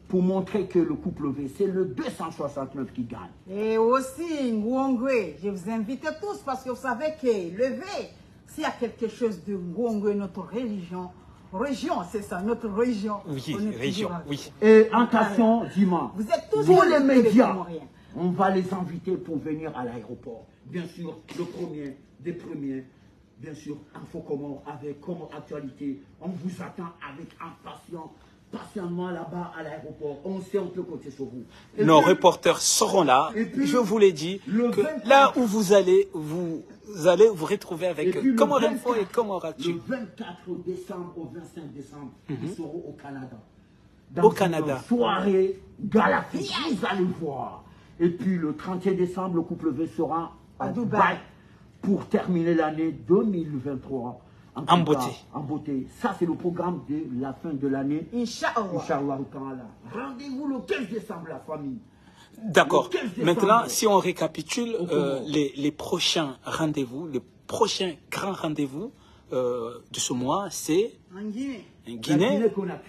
pour montrer que le couple V, c'est le 269 qui gagne. Et aussi, Ngwongwe, je vous invite tous parce que vous savez que le V, s'il y a quelque chose de Ngwongwe, notre région, c'est ça, notre région. Oui, on est région, toujours oui. Et attention, dimanche, Vous êtes tous pour les invités, médias, Comoriens. on va les inviter pour venir à l'aéroport. Bien sûr, le premier des premiers, bien sûr, Info Comore avec Comore Actualité. On vous attend avec impatience, patiemment là-bas à l'aéroport. On sait, on peut compter sur vous. Et Nos puis, reporters seront là. et puis, Je vous l'ai dit, le que 24 là où vous allez vous retrouver et avec puis le Comore Info 24, et Comore Actu. Le 24 décembre au 25 décembre, nous serons au Canada. Au Canada. Une soirée galactique, vous allez voir. Et puis le 31 décembre, le couple V sera à Dubaï pour terminer l'année 2023 En beauté. En beauté. Ça, c'est le programme de la fin de l'année. Inch'Allah. Inch'Allah au Canada. Rendez-vous le 15 décembre, la famille. D'accord. Le 15 décembre. Maintenant, si on récapitule Au Comore. les prochains rendez-vous, les prochains grands rendez-vous de ce mois, c'est En Guinée.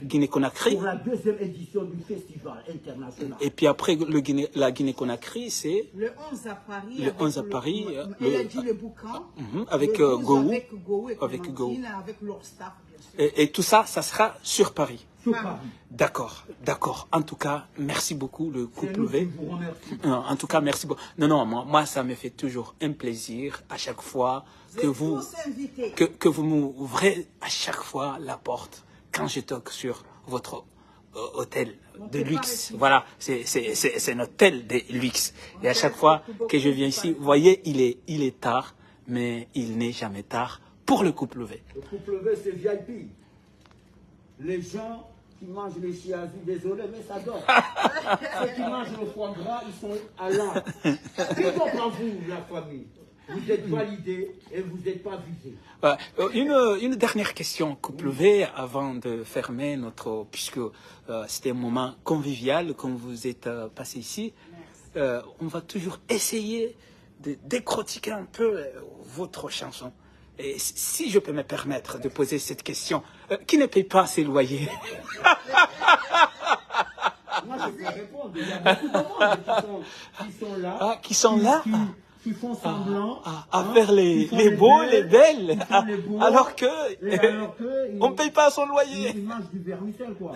Guinée-Conakry. Pour la deuxième édition du festival international. Et puis après la Guinée-Conakry, c'est Le 11 à Paris. Le 11 à Paris, Elle a dit le boucan. avec Le 12 Gowou. Avec Gowou et Avec Clémentine, Gowou. avec leur staff, bien sûr. Et tout ça, ça sera sur Paris. Sur Paris. D'accord, d'accord. En tout cas, merci beaucoup le C'est couple nous qui V. vous remercions. Non, en tout cas, merci beaucoup. Non, moi, ça me fait toujours un plaisir à chaque fois que êtes vous, tous invités. que vous m'ouvrez à chaque fois la porte quand je toque sur votre hôtel de luxe. Voilà, c'est un hôtel de luxe. Et à chaque fois que je viens ici, vous voyez, il est tard, mais il n'est jamais tard pour le couple V. Le couple V, c'est VIP. Les gens qui mangent les chiasis, désolé, mais ça dort. Ceux qui mangent le foie gras, ils sont à l'art. C'est donc pas vous, la famille. Vous êtes validés et vous n'êtes pas visés. Une dernière question, couple V, avant de fermer notre... Puisque c'était un moment convivial, comme vous êtes passé ici. On va toujours essayer de décortiquer un peu votre chanson. Et si je peux me permettre de poser cette question, qui ne paye pas ses loyers? Moi, je peux répondre. Il y a beaucoup de monde qui sont là. Ah, qui sont là qui font semblant. À faire les beaux, les belles. Alors que on ne paye pas son loyer. Ils mangent du vermicelle, quoi.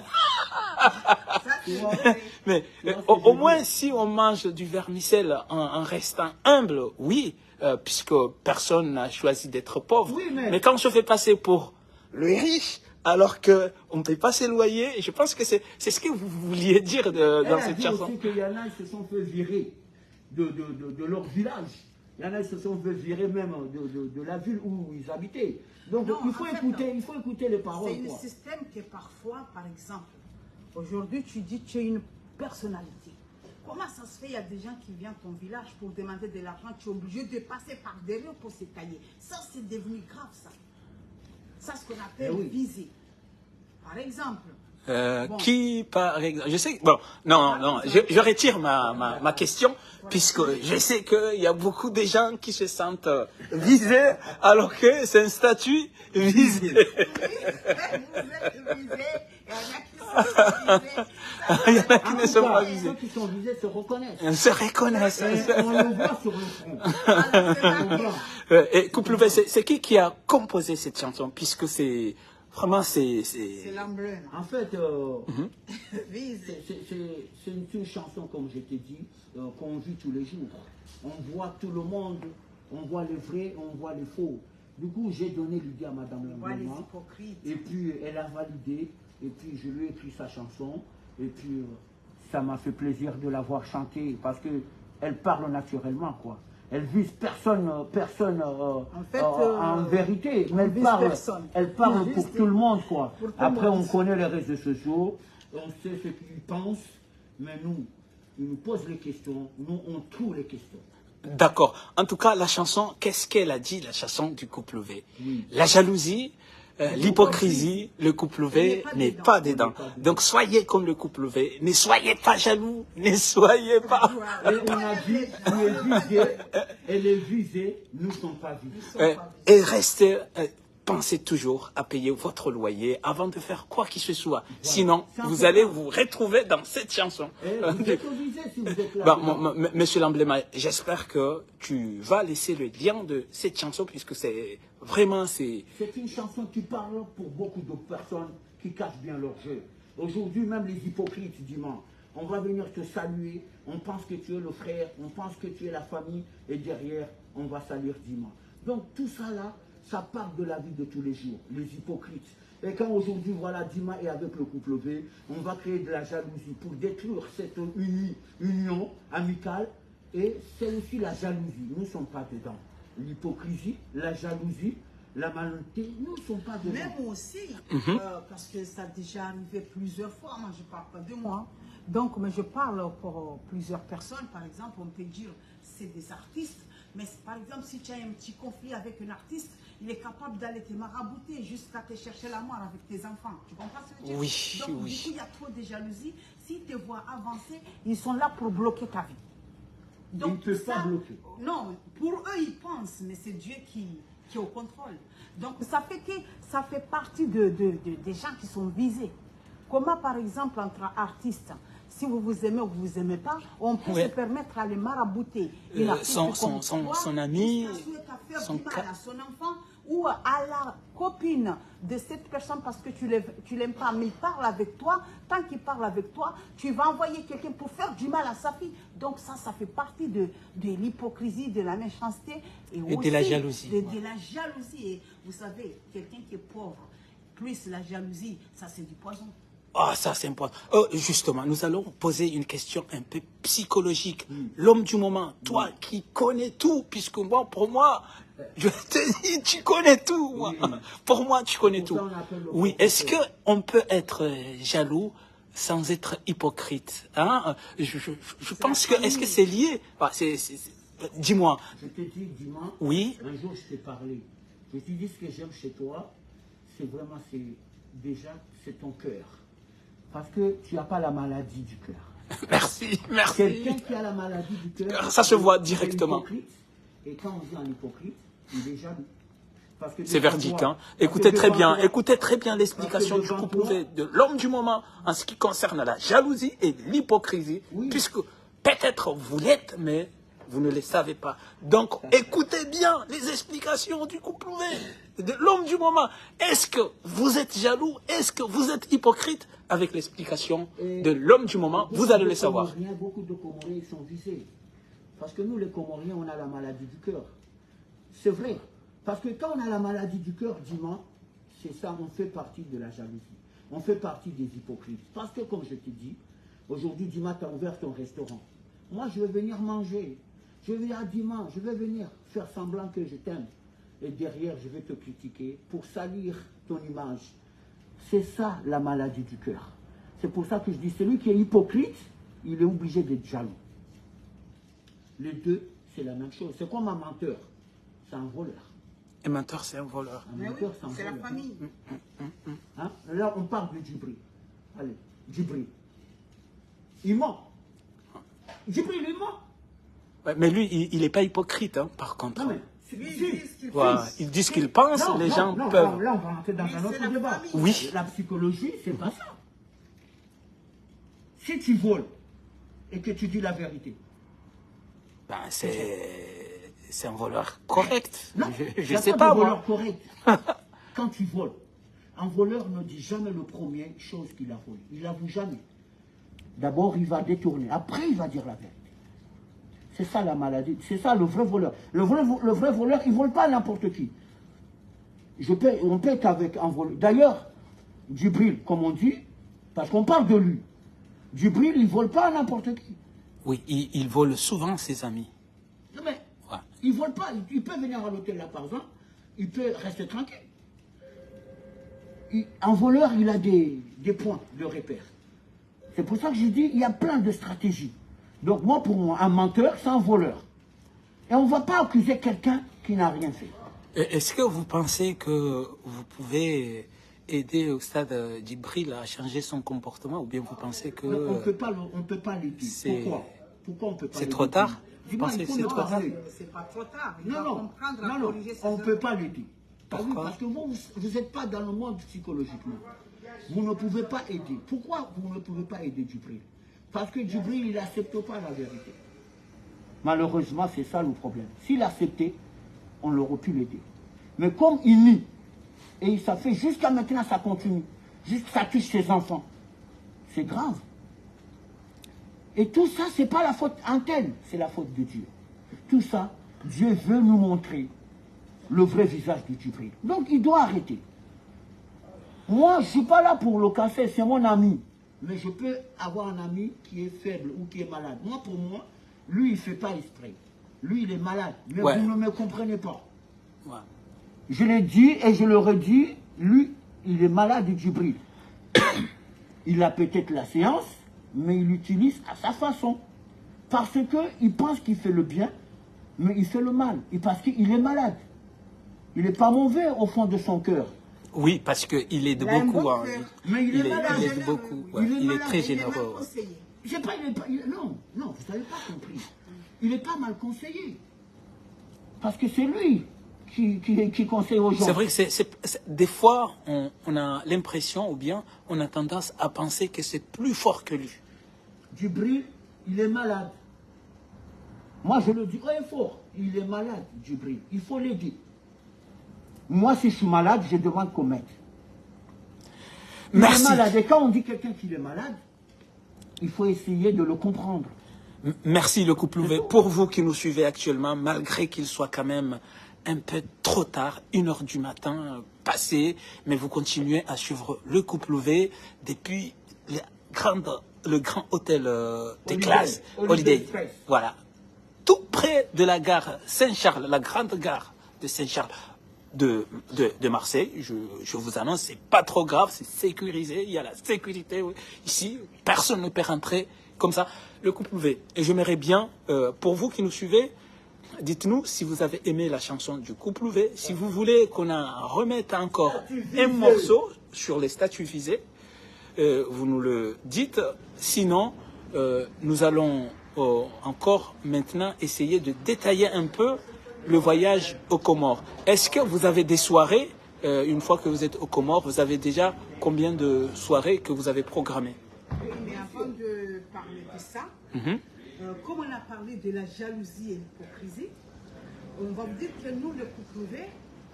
Mais au moins, si on mange du vermicelle en restant humble, oui, puisque personne n'a choisi d'être pauvre. Oui, mais quand je fais passer pour le riche, alors qu'on ne paye pas ses loyers, je pense que c'est ce que vous vouliez dire dans cette chanson. Il aussi qu'il y en a qui se sont fait virer de leur village. Il y en a qui se sont fait virer même de la ville où ils habitaient. Donc Non, il faut écouter les paroles. C'est un système que parfois, par exemple, aujourd'hui tu dis tu es une personnalité. Comment ça se fait, il y a des gens qui viennent à ton village pour demander de l'argent, tu es obligé de passer par derrière pour se tailler. Ça, c'est devenu grave, ça. Ça, ce qu'on appelle viser. Par exemple. Bon. Qui, par exemple, je sais, bon, non, je retire ma question, puisque je sais qu'il y a beaucoup de gens qui se sentent visés, alors que c'est un statut visé. Il y en a qui ne sont pas visés. Ceux qui sont visés se reconnaissent. Se reconnaissent. On le voit sur le front. Et Couple V, c'est qui a composé cette chanson, puisque c'est... Vraiment, c'est l'emblème. En fait, c'est une chanson, comme je t'ai dit, qu'on vit tous les jours. On voit tout le monde, on voit les vrais, on voit les faux. Du coup, j'ai donné l'idée à Madame Lamblema. Et puis, elle a validé. Et puis, je lui ai écrit sa chanson. Et puis, ça m'a fait plaisir de la voir chanter parce qu'elle parle naturellement, quoi. Elle vise personne en vérité, mais elle parle pour tout le monde, quoi. Après, on connaît les réseaux sociaux, on sait ce qu'ils pensent, mais nous, ils nous posent les questions, nous, on trouve les questions. D'accord. En tout cas, la chanson, qu'est-ce qu'elle a dit, la chanson du Couple V? La jalousie, l'hypocrisie, le Couple V n'est pas dedans. Donc soyez comme le Couple V, ne soyez pas jaloux, ne soyez pas... Et on a dit, elle est visée, nous ne sommes pas visés. Et restez, pensez toujours à payer votre loyer avant de faire quoi qu'il se soit. Voilà. Sinon, vous allez vous retrouver dans cette chanson. Vous êtes obligé si vous êtes là. Monsieur Lamblema, j'espère que tu vas laisser le lien de cette chanson, puisque c'est vraiment... C'est une chanson qui parle pour beaucoup de personnes qui cachent bien leur jeu. Aujourd'hui, même les hypocrites, dimanche, on va venir te saluer, on pense que tu es le frère, on pense que tu es la famille, et derrière, on va saluer dimanche. Donc tout ça là, ça part de la vie de tous les jours, les hypocrites. Et quand aujourd'hui, voilà, Dima est avec le Couple V, on va créer de la jalousie pour détruire cette union amicale. Et c'est aussi la jalousie, nous ne sommes pas dedans. L'hypocrisie, la jalousie, la malhonnêteté, nous ne sommes pas dedans. Même aussi, parce que ça a déjà arrivé plusieurs fois, moi je ne parle pas de moi. Donc, mais je parle pour plusieurs personnes, par exemple, on peut dire c'est des artistes. Mais par exemple, si tu as un petit conflit avec un artiste, il est capable d'aller te marabouter jusqu'à te chercher la mort avec tes enfants. Tu comprends ce que je veux dire? Oui, donc, oui. Du coup, il y a trop de jalousie. S'ils te voient avancer, ils sont là pour bloquer ta vie. Donc, ils ne peuvent pas bloquer. Non, pour eux, ils pensent, mais c'est Dieu qui est au contrôle. Donc, ça fait partie des gens qui sont visés. Comment, par exemple, entre artistes, si vous vous aimez ou vous vous aimez pas, on peut se permettre à les marabouter. Son ami, son enfant ou à la copine de cette personne parce que tu l'aimes pas, mais il parle avec toi. Tant qu'il parle avec toi, tu vas envoyer quelqu'un pour faire du mal à sa fille. Donc ça fait partie de l'hypocrisie, de la méchanceté et aussi de la jalousie. De la jalousie. Et vous savez, quelqu'un qui est pauvre, plus la jalousie, ça c'est du poison. Ah, ça c'est important. Justement, nous allons poser une question un peu psychologique. L'homme du moment, toi qui connais tout, puisque moi, pour moi, je te dis, tu connais tout. Moi. Oui. Pour moi, tu connais tout. Oui, est-ce qu'on peut être jaloux sans être hypocrite, hein? Je pense que, est-ce que c'est lié? Dis-moi. Je te dis, dis-moi, oui. Un jour, je t'ai parlé. Je te dis, ce que j'aime chez toi, c'est vraiment, c'est ton cœur. Parce que tu n'as pas la maladie du cœur. Merci, merci. Quelqu'un qui a la maladie du cœur, ça se voit directement. Et quand on dit un hypocrite, il est jaloux. C'est verdict, hein. Écoutez très bien l'explication du Couple V, de l'homme du moment, en ce qui concerne la jalousie et l'hypocrisie, puisque peut-être vous l'êtes, mais vous ne le savez pas. Donc, écoutez bien les explications du Couple V, de l'homme du moment. Est-ce que vous êtes jaloux? Est-ce que vous êtes hypocrite? Avec l'explication de l'homme du moment, vous allez le savoir. Beaucoup de Comoriens sont visés. Parce que nous, les Comoriens, on a la maladie du cœur. C'est vrai. Parce que quand on a la maladie du cœur, Dima, c'est ça, on fait partie de la jalousie. On fait partie des hypocrites. Parce que, comme je t'ai dit, aujourd'hui, Dima, tu as ouvert ton restaurant. Moi, je vais venir manger. Je vais à Dima, je vais venir faire semblant que je t'aime. Et derrière, je vais te critiquer pour salir ton image. C'est ça, la maladie du cœur. C'est pour ça que je dis, celui qui est hypocrite, il est obligé d'être jaloux. Les deux, c'est la même chose. C'est comme un menteur, c'est un voleur. Un menteur, c'est un voleur. Un menteur, oui, c'est la famille. Hein? Là, on parle de Djibril. Allez, Djibril. Il ment. Djibril, il ment. Ouais, mais lui, il n'est pas hypocrite, hein, par contre. Non, mais Ils disent ce qu'ils pensent, les gens peuvent. Là, on va rentrer dans un autre débat. Oui. La psychologie, c'est pas ça. Si tu voles et que tu dis la vérité, Ben, c'est un voleur correct. non, Je y a sais pas pas, de voleur moi. correct. Quand tu voles, un voleur ne dit jamais le premier chose qu'il a volé. Il n'avoue jamais. D'abord, il va détourner. Après, il va dire la vérité. C'est ça la maladie. C'est ça le vrai voleur. Le vrai voleur, il ne vole pas à n'importe qui. On peut être avec un voleur. D'ailleurs, Djibril, comme on dit, parce qu'on parle de lui, Djibril, il ne vole pas à n'importe qui. Oui, il vole souvent ses amis. Non mais, Ouais. il ne vole pas. Il peut venir à l'hôtel là, par exemple. Il peut rester tranquille. Un voleur, il a des points de repère. C'est pour ça que je dis, il y a plein de stratégies. Donc moi, pour moi, un menteur, c'est un voleur. Et on ne va pas accuser quelqu'un qui n'a rien fait. Est-ce que vous pensez que vous pouvez aider au stade Djibril à changer son comportement, ou bien vous pensez que... On ne peut pas l'aider. Pourquoi on ne peut pas l'aider? C'est trop tard? Dis-moi, Vous pensez il faut que me c'est trop parler. C'est pas trop tard. Il Non, doit non, comprendre à non, corriger ses on ne peut erreurs. pas l'aider. Pourquoi? Parce que vous n'êtes pas dans le monde psychologiquement. Vous ne pouvez pas aider. Pourquoi vous ne pouvez pas aider Djibril? Parce que Djibril, il n'accepte pas la vérité. Malheureusement, c'est ça le problème. S'il acceptait, on aurait pu l'aider. Mais comme il nie, et ça fait jusqu'à maintenant, ça continue, ça touche ses enfants, c'est grave. Et tout ça, ce n'est pas la faute interne, c'est la faute de Dieu. Tout ça, Dieu veut nous montrer le vrai visage de Djibril. Donc, il doit arrêter. Moi, je ne suis pas là pour le casser, c'est mon ami. Mais je peux avoir un ami qui est faible ou qui est malade. Moi, pour moi, lui, il ne fait pas exprès. Lui, il est malade. Mais Ouais. vous ne me comprenez pas. Ouais. Je l'ai dit et je le redis, lui, il est malade de Djibril. Il a peut-être la séance, mais il l'utilise à sa façon. Parce qu'il pense qu'il fait le bien, mais il fait le mal. Et parce qu'il est malade. Il n'est pas mauvais au fond de son cœur. Oui, parce qu'il aide Il a un beaucoup. bon Hein. cœur. Mais il est malade. Il aide beaucoup. Il Ouais. est Il est malade, très il est généreux. Mal Ouais. conseillé. Non, vous n'avez pas compris. Il n'est pas mal conseillé. Parce que c'est lui qui conseille aux gens. C'est vrai que des fois, on a l'impression, ou bien on a tendance à penser que c'est plus fort que lui. Djibril, il est malade. Moi, je le dis haut et fort. Il est malade, Djibril. Il faut l'aider. Moi, si je suis malade, je demande qu'on m'aide. Il Merci. est malade. Et quand on dit quelqu'un qu'il est malade, il faut essayer de le comprendre. Merci le couple V. Pour vous qui nous suivez actuellement, malgré qu'il soit quand même un peu trop tard, 1h du matin passé, mais vous continuez à suivre le couple V depuis le grand hôtel des classes, Holiday. Express. Voilà. Tout près de la gare Saint-Charles, la grande gare de Saint-Charles de Marseille. Je vous annonce, c'est pas trop grave, c'est sécurisé, il y a la sécurité. Oui. Ici, personne ne peut rentrer comme ça. Le couple V. Et j'aimerais bien, pour vous qui nous suivez, dites-nous si vous avez aimé la chanson du couple V, si vous voulez qu'on en remette encore un morceau sur les statuts visés, vous nous le dites. Sinon, nous allons encore maintenant essayer de détailler un peu le voyage aux Comores. Est-ce que vous avez des soirées, une fois que vous êtes aux Comores, vous avez déjà combien de soirées que vous avez programmées? Mais avant de parler de ça, comme on a parlé de la jalousie et l'hypocrisie, on va vous dire que nous, le couple V,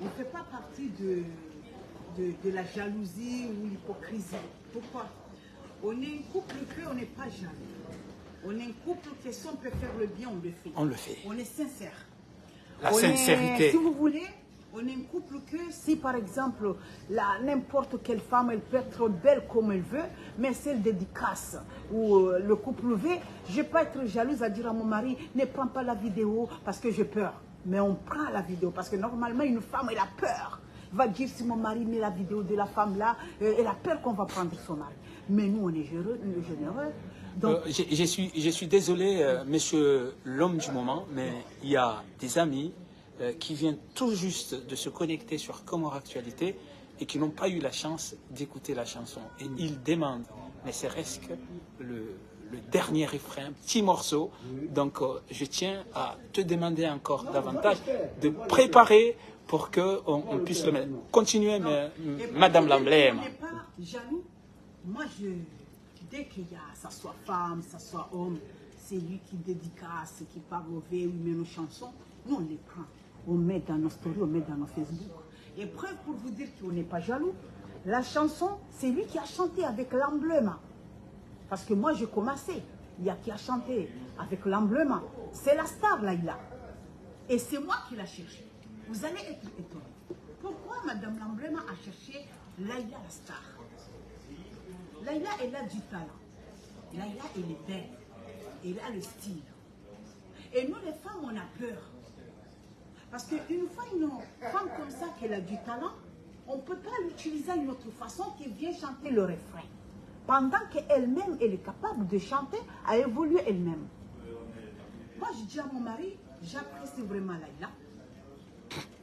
on ne fait pas partie de la jalousie ou l'hypocrisie. Pourquoi? On est un couple que on n'est pas jaloux. On est un couple que si on peut faire le bien, on le fait. On le fait. On est sincère. La On sincérité. si vous voulez, on est un couple que si par exemple, n'importe quelle femme, elle peut être belle comme elle veut, mais c'est le dédicace ou le couple V, je ne vais pas être jalouse à dire à mon mari, ne prends pas la vidéo parce que j'ai peur. Mais on prend la vidéo parce que normalement, une femme, elle a peur. Va dire si mon mari met la vidéo de la femme là, elle a peur qu'on va prendre son mari. Mais nous, on est généreux. Je suis désolé, monsieur l'homme du moment, mais il y a des amis qui viennent tout juste de se connecter sur Comore Actualité et qui n'ont pas eu la chance d'écouter la chanson. Et ils demandent, mais c'est presque le dernier refrain, petit morceau. Donc je tiens à te demander encore davantage de préparer pour qu'on puisse le mettre. Continuez, Madame l'emblème. On n'est pas jaloux. Moi, dès qu'il y a, ça soit femme, ça soit homme, c'est lui qui dédicace, qui parle au V ou met nos chansons, nous on les prend. On met dans nos stories, on met dans nos Facebook. Et preuve pour vous dire qu'on n'est pas jaloux, la chanson, c'est lui qui a chanté avec l'emblème. Parce que moi, j'ai commencé. Il y a qui a chanté avec l'emblème. C'est la star, Laïla. Et c'est moi qui l'ai cherché. Vous allez être étonnés. Pourquoi Madame l'emblème a cherché Laïla la star? Laïla, elle a du talent. Laïla, elle est belle. Elle a le style. Et nous, les femmes, on a peur. Parce qu'une fois une femme comme ça, qu'elle a du talent, on ne peut pas l'utiliser d'une autre façon qu'elle vient chanter le refrain. Pendant qu'elle-même, elle est capable de chanter, à évoluer elle-même. Moi, je dis à mon mari, j'apprécie vraiment Laïla.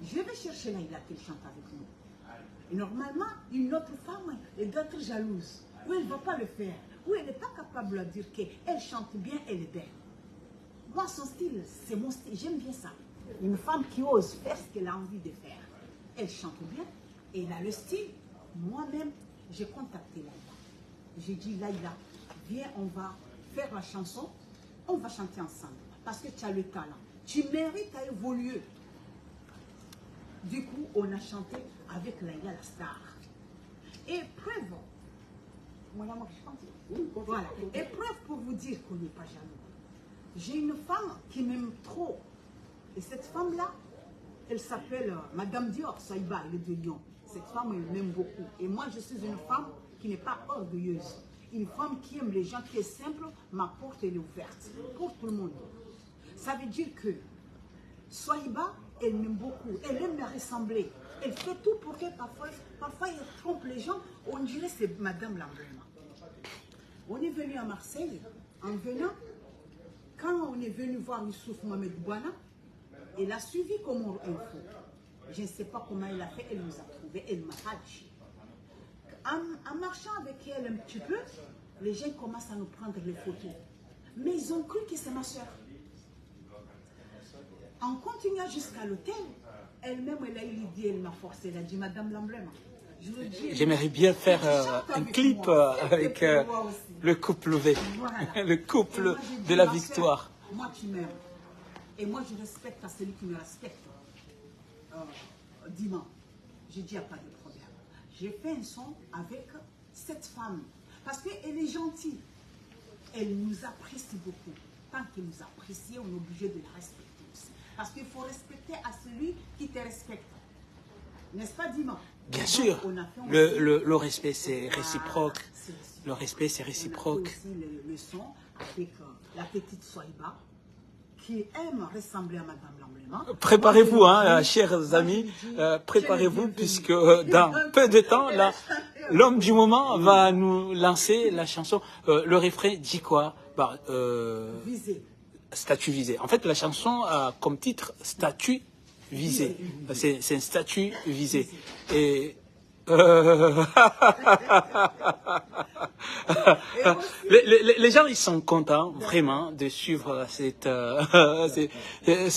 Je vais chercher Laïla qu'elle chante avec nous. Et normalement, une autre femme, elle doit être jalouse. Ou elle ne va pas le faire. Ou elle n'est pas capable de dire qu'elle chante bien, elle est belle. Moi, son style, c'est mon style. J'aime bien ça. Une femme qui ose faire ce qu'elle a envie de faire. Elle chante bien, elle a le style. Moi-même, j'ai contacté Laïla. J'ai dit, Laïla, viens, on va faire la chanson. On va chanter ensemble. Parce que tu as le talent. Tu mérites à évoluer. Du coup, on a chanté avec Laïla la star. Et preuve, mon amour, je chante. Voilà. Et preuve pour vous dire qu'on n'est pas jaloux. J'ai une femme qui m'aime trop. Et cette femme-là, elle s'appelle Madame Dior, Saïba, elle est de Lyon. Cette femme, elle m'aime beaucoup. Et moi, je suis une femme qui n'est pas orgueilleuse. Une femme qui aime les gens, qui est simple, ma porte elle est ouverte pour tout le monde. Ça veut dire que Saïba, elle m'aime beaucoup. Elle aime me ressembler. Elle fait tout pour que parfois elle trompe les gens. On dirait que c'est Madame l'emblème. On est venu à Marseille. En venant, quand on est venu voir Youssouf Mohamed Bouana, elle a suivi Comore Info. Je ne sais pas comment elle a fait, elle nous a trouvés, elle m'a dit. En marchant avec elle un petit peu, les gens commencent à nous prendre les photos. Mais ils ont cru que c'est ma soeur. En continuant jusqu'à l'hôtel, elle-même, elle a eu l'idée, elle m'a forcé, elle a dit, Madame l'emblème. J'aimerais bien faire un clip avec le couple V, voilà. Le couple de la victoire. Soeur, moi, tu m'aimes. Et moi, je respecte à celui qui me respecte. Dis-moi, j'ai dit, il n'y a pas de problème. J'ai fait un son avec cette femme. Parce qu'elle est gentille. Elle nous apprécie beaucoup. Tant qu'elle nous apprécie, on est obligé de la respecter aussi. Parce qu'il faut respecter à celui qui te respecte. N'est-ce pas, Dima? Bien sûr. Le respect, c'est réciproque. Le respect, c'est réciproque. On a fait aussi le son avec la petite Soïba, qui aime ressembler à Madame l'emblème. Préparez-vous, hein, chers amis, préparez-vous, puisque dans peu de temps, l'homme du moment va nous lancer la chanson. Le refrain dit quoi? Visé. Statut visé. En fait, la chanson a comme titre Statut visé. C'est un statut visé. Et les gens, ils sont contents vraiment de suivre ce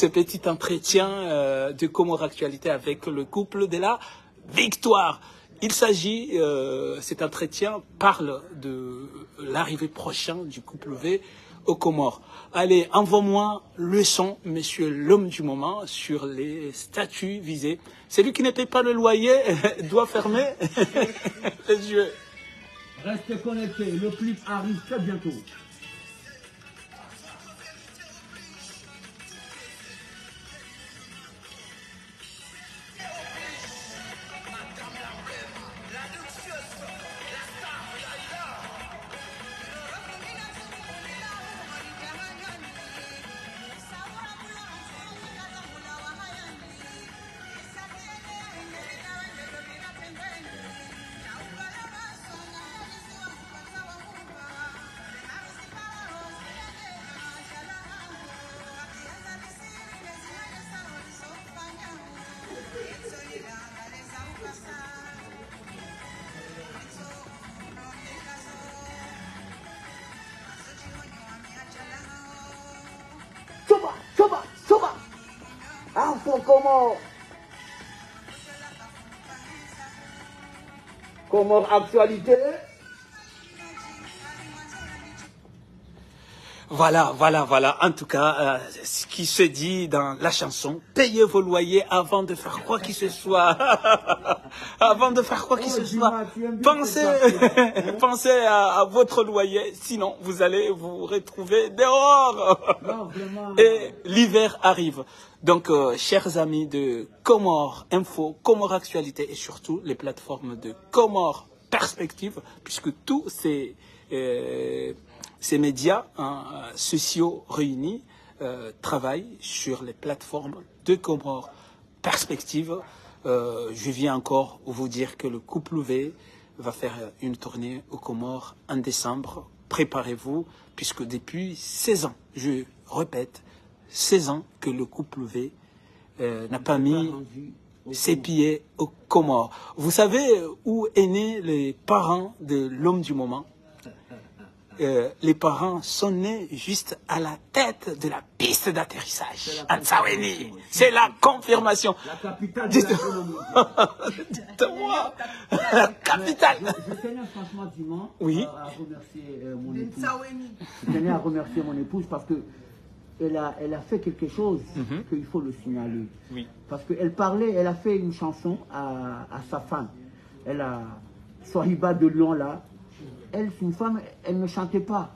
petit entretien de Comore Actualité avec le couple de la victoire. Il s'agit, cet entretien parle de l'arrivée prochaine du couple V aux Comores. Allez, envoie-moi le son, monsieur l'homme du moment, sur les statuts visés. Celui qui ne paie pas le loyer doit fermer les yeux. Restez connectés, le clip arrive très bientôt. pour Comores. Comores Actualité. Voilà. En tout cas, ce qui se dit dans la chanson, payez vos loyers avant de faire quoi que ce soit. Avant de faire quoi que ce soit. Pensez à votre loyer, sinon vous allez vous retrouver dehors. Non, vraiment. Et l'hiver arrive. Donc, chers amis de Comores Info, Comores Actualité et surtout les plateformes de Comores Perspective, puisque tous ces médias sociaux réunis travaillent sur les plateformes de Comores Perspective. Je viens encore vous dire que le couple V va faire une tournée aux Comores en décembre. Préparez-vous, puisque depuis 16 ans, je répète, 16 ans que le couple V n'a pas mis ses pieds aux Comores. Vous savez où est né les parents de l'homme du moment? Les parents sont nés juste à la tête de la piste d'atterrissage à Tsaweni. C'est la confirmation. La capitale de l'économie. Dites-moi, la capitale. Je tenais franchement, Diman, Oui. à remercier mon épouse. Je tenais à remercier mon épouse parce que elle a fait quelque chose qu'il faut le signaler. Oui. Parce qu'elle parlait, elle a fait une chanson à sa femme. Elle a Swahiba de Lyon là. Elle, c'est une femme, elle ne chantait pas.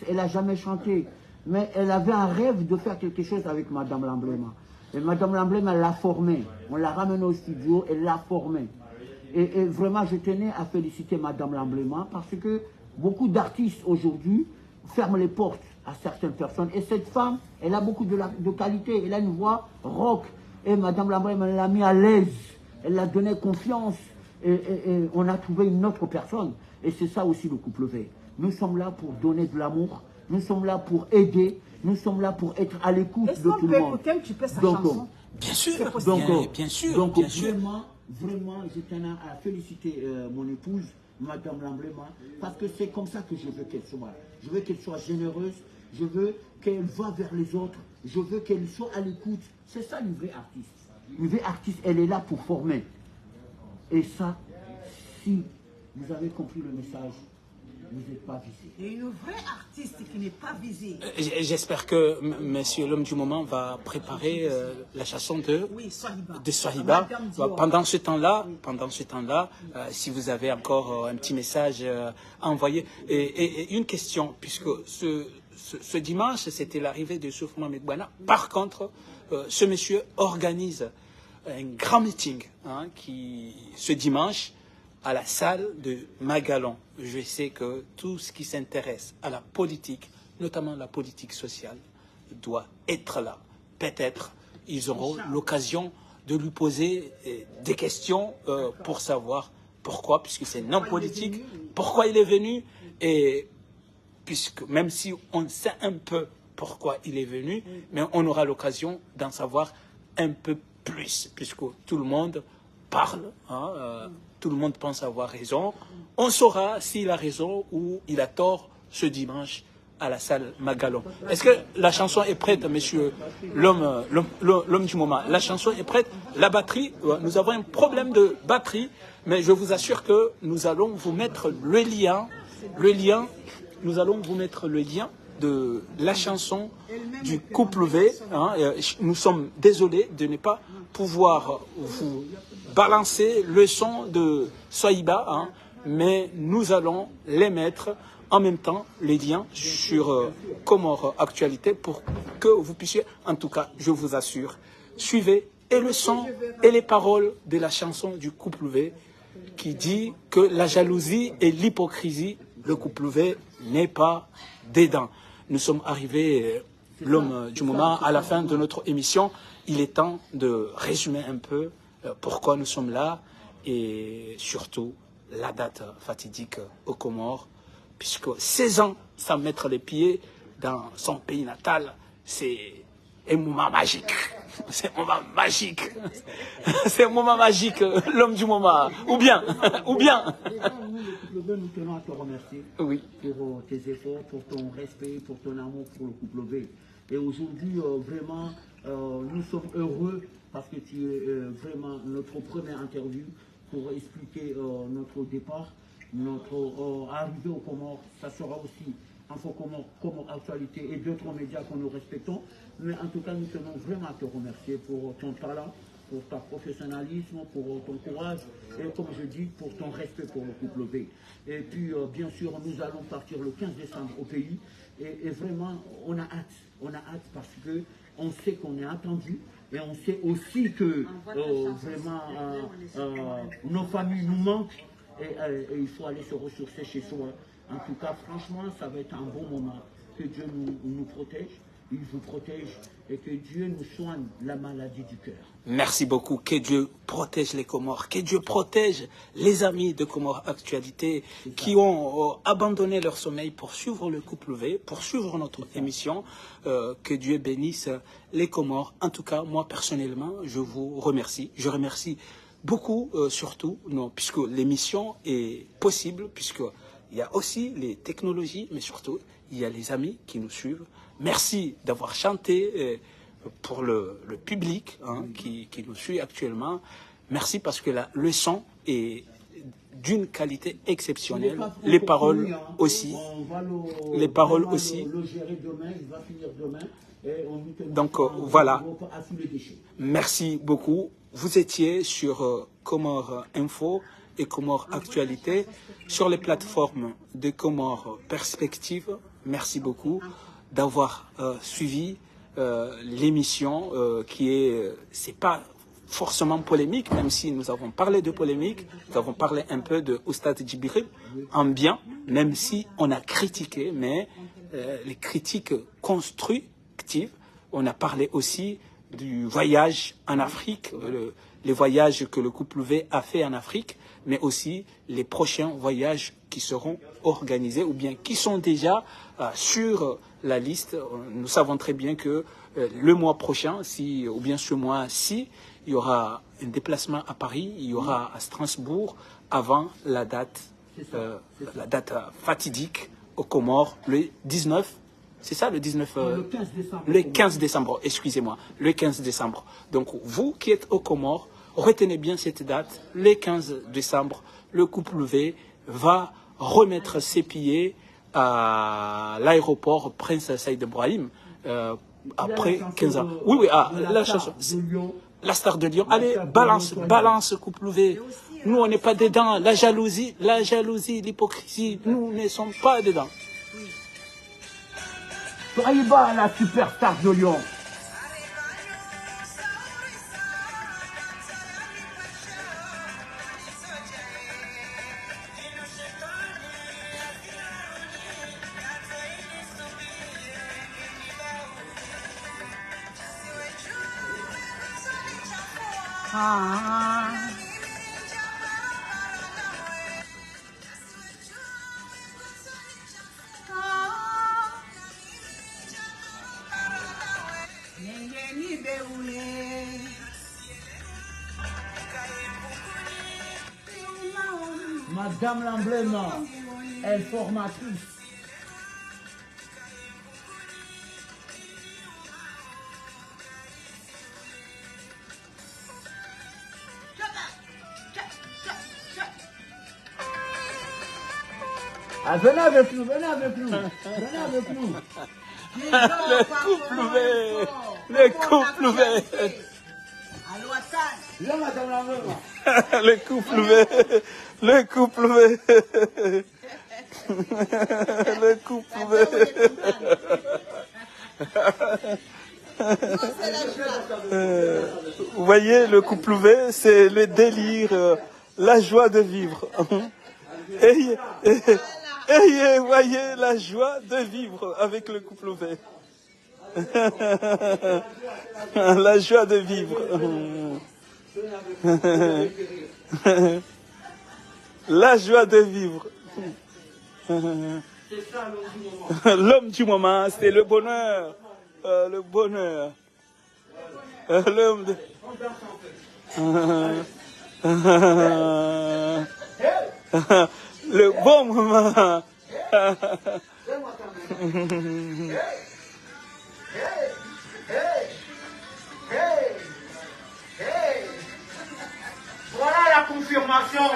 Elle n'a jamais chanté. Mais elle avait un rêve de faire quelque chose avec Madame Lamblema. Et Madame Lamblema l'a formée. On l'a ramenée au studio, elle l'a formée. Et vraiment, je tenais à féliciter Madame Lamblema parce que beaucoup d'artistes aujourd'hui ferment les portes à certaines personnes. Et cette femme, elle a beaucoup de qualité. Elle a une voix rock. Et Madame Lamblema l'a mis à l'aise. Elle l'a donné confiance. Et on a trouvé une autre personne. Et c'est ça aussi le couple V. Nous sommes là pour donner de l'amour. Nous sommes là pour aider. Nous sommes là pour être à l'écoute de tout le monde. Est-ce qu'on peut écouter un petit peu sa chanson? Bien sûr, bien sûr. Donc bien sûr. vraiment, je tenais à féliciter mon épouse, Madame Lamblema, parce que c'est comme ça que je veux qu'elle soit. Je veux qu'elle soit généreuse. Je veux qu'elle va vers les autres. Je veux qu'elle soit à l'écoute. C'est ça une vraie artiste. Une vraie artiste, elle est là pour former. Et ça, si vous avez compris le message, vous n'êtes pas visé. Et une vraie artiste qui n'est pas visée. J'espère que monsieur l'homme du moment va préparer la chanson de Swahiba. Pendant ce temps-là, si vous avez encore un petit message à envoyer. Et une question, puisque ce dimanche, c'était l'arrivée de Souf Mohamed Bouana. Par contre, ce monsieur organise un grand meeting ce dimanche à la salle de Magalon. Je sais que tout ce qui s'intéresse à la politique, notamment la politique sociale, doit être là. Peut-être ils auront l'occasion de lui poser des questions pour savoir pourquoi, puisque c'est non politique, pourquoi il est venu, et puisque même si on sait un peu pourquoi il est venu, mais on aura l'occasion d'en savoir un peu plus, puisque tout le monde parle, tout le monde pense avoir raison. On saura s'il a raison ou il a tort ce dimanche à la salle Magalon. Est-ce que la chanson est prête, monsieur l'homme du moment? La chanson est prête. La batterie, nous avons un problème de batterie, mais je vous assure que nous allons vous mettre le lien. Nous allons vous mettre le lien de la chanson du couple V. Nous sommes désolés de ne pas pouvoir vous balancer le son de Swahiba, mais nous allons les mettre en même temps, les liens sur Comores Actualité pour que vous puissiez, en tout cas, je vous assure, suivez et le son et les paroles de la chanson du couple V qui dit que la jalousie et l'hypocrisie, le couple V n'est pas dedans. Nous sommes arrivés, l'homme du moment, à la fin de notre émission. Il est temps de résumer un peu pourquoi nous sommes là et surtout la date fatidique aux Comores, puisque 16 ans sans mettre les pieds dans son pays natal, c'est un moment magique. C'est un moment magique. C'est un moment magique, l'homme du moment. Ou bien. Nous tenons à te remercier pour tes efforts, pour ton respect, pour ton amour pour le couple V. Et aujourd'hui, vraiment, nous sommes heureux parce que tu es vraiment notre première interview pour expliquer notre départ, notre arrivée aux Comores. Ça sera aussi Info Comores Actualité et d'autres médias que nous respectons. Mais en tout cas, nous tenons vraiment à te remercier pour ton talent, pour ton professionnalisme, pour ton courage et comme je dis, pour ton respect pour le couple V. Et puis, bien sûr, nous allons partir le 15 décembre au pays et vraiment, on a hâte parce que on sait qu'on est attendu et on sait aussi que vraiment nos familles nous manquent et il faut aller se ressourcer chez soi. En tout cas, franchement, ça va être un bon moment. Que Dieu nous protège. Il vous protège et que Dieu nous soigne la maladie du cœur. Merci beaucoup. Que Dieu protège les Comores. Que Dieu protège les amis de Comores Actualité qui ont abandonné leur sommeil pour suivre le couple V, pour suivre notre émission. Que Dieu bénisse les Comores. En tout cas, moi personnellement, je vous remercie. Je remercie beaucoup, surtout, puisque l'émission est possible, puisqu'il y a aussi les technologies, mais surtout, il y a les amis qui nous suivent. Merci d'avoir chanté pour le public qui nous suit actuellement. Merci parce que la leçon est d'une qualité exceptionnelle. Les paroles aussi. Les paroles aussi. Donc voilà. Merci beaucoup. Vous étiez sur Comores Info et Comores Actualité sur les plateformes de Comores Perspective. Merci beaucoup d'avoir suivi l'émission c'est pas forcément polémique, même si nous avons parlé de polémique, nous avons parlé un peu de Oustad Djibril en bien, même si on a critiqué, mais les critiques constructives. On a parlé aussi du voyage en Afrique, les voyages que le couple V a fait en Afrique, mais aussi les prochains voyages qui seront organisés ou bien qui sont déjà sur la liste. Nous savons très bien que le mois prochain, ou bien ce mois-ci, il y aura un déplacement à Paris, il y aura à Strasbourg avant la date fatidique aux Comores, le 19. C'est ça le 19 le 15 décembre. Le 15 décembre, excusez-moi, le 15 décembre. Donc vous qui êtes aux Comores, retenez bien cette date, le 15 décembre, le couple V va remettre ses pieds à l'aéroport Prince Saïd Brahim après 15 ans. Oui, la chanson. La star de Lyon. Allez, balance couple V. Nous, on n'est pas dedans. La jalousie, l'hypocrisie, nous ne sommes pas dedans. Taïba, la superstar de Lyon. Madame l'emblème, informatrice. Ah, venez avec nous, venez avec nous, venez avec nous. Le couple V. Là, madame l'emblème. Le couple V. Le couple V. Le couple V. Vous voyez, le couple V, c'est le délire, la joie de vivre. Et voyez la joie de vivre avec le couple V. La joie de vivre. La joie de vivre. L'homme du moment, c'est le bonheur. Le bonheur. L'homme de... Le bon moment. confirmation.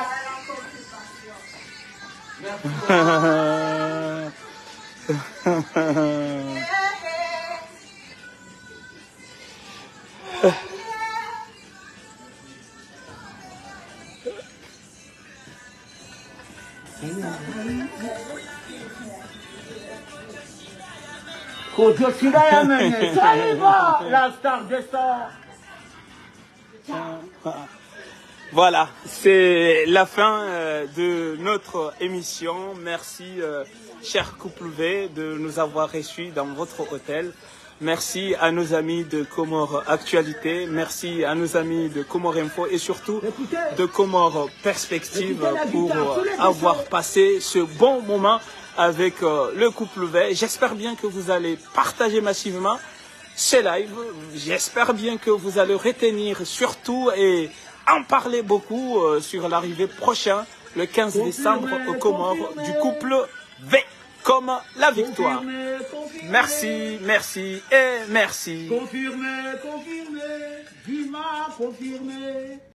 Je suis là à mener. Salut, la star des stars. Voilà, c'est la fin de notre émission. Merci, cher couple V, de nous avoir reçus dans votre hôtel. Merci à nos amis de Comores Actualité. Merci à nos amis de Comores Info et surtout de Comores Perspective pour avoir passé ce bon moment avec le couple V. J'espère bien que vous allez partager massivement ce live. J'espère bien que vous allez retenir surtout et en parler beaucoup sur l'arrivée prochaine, le 15 décembre, au Comores du couple V, comme la victoire. Merci, merci et merci. Confirmé, confirmé, Dima, confirmé.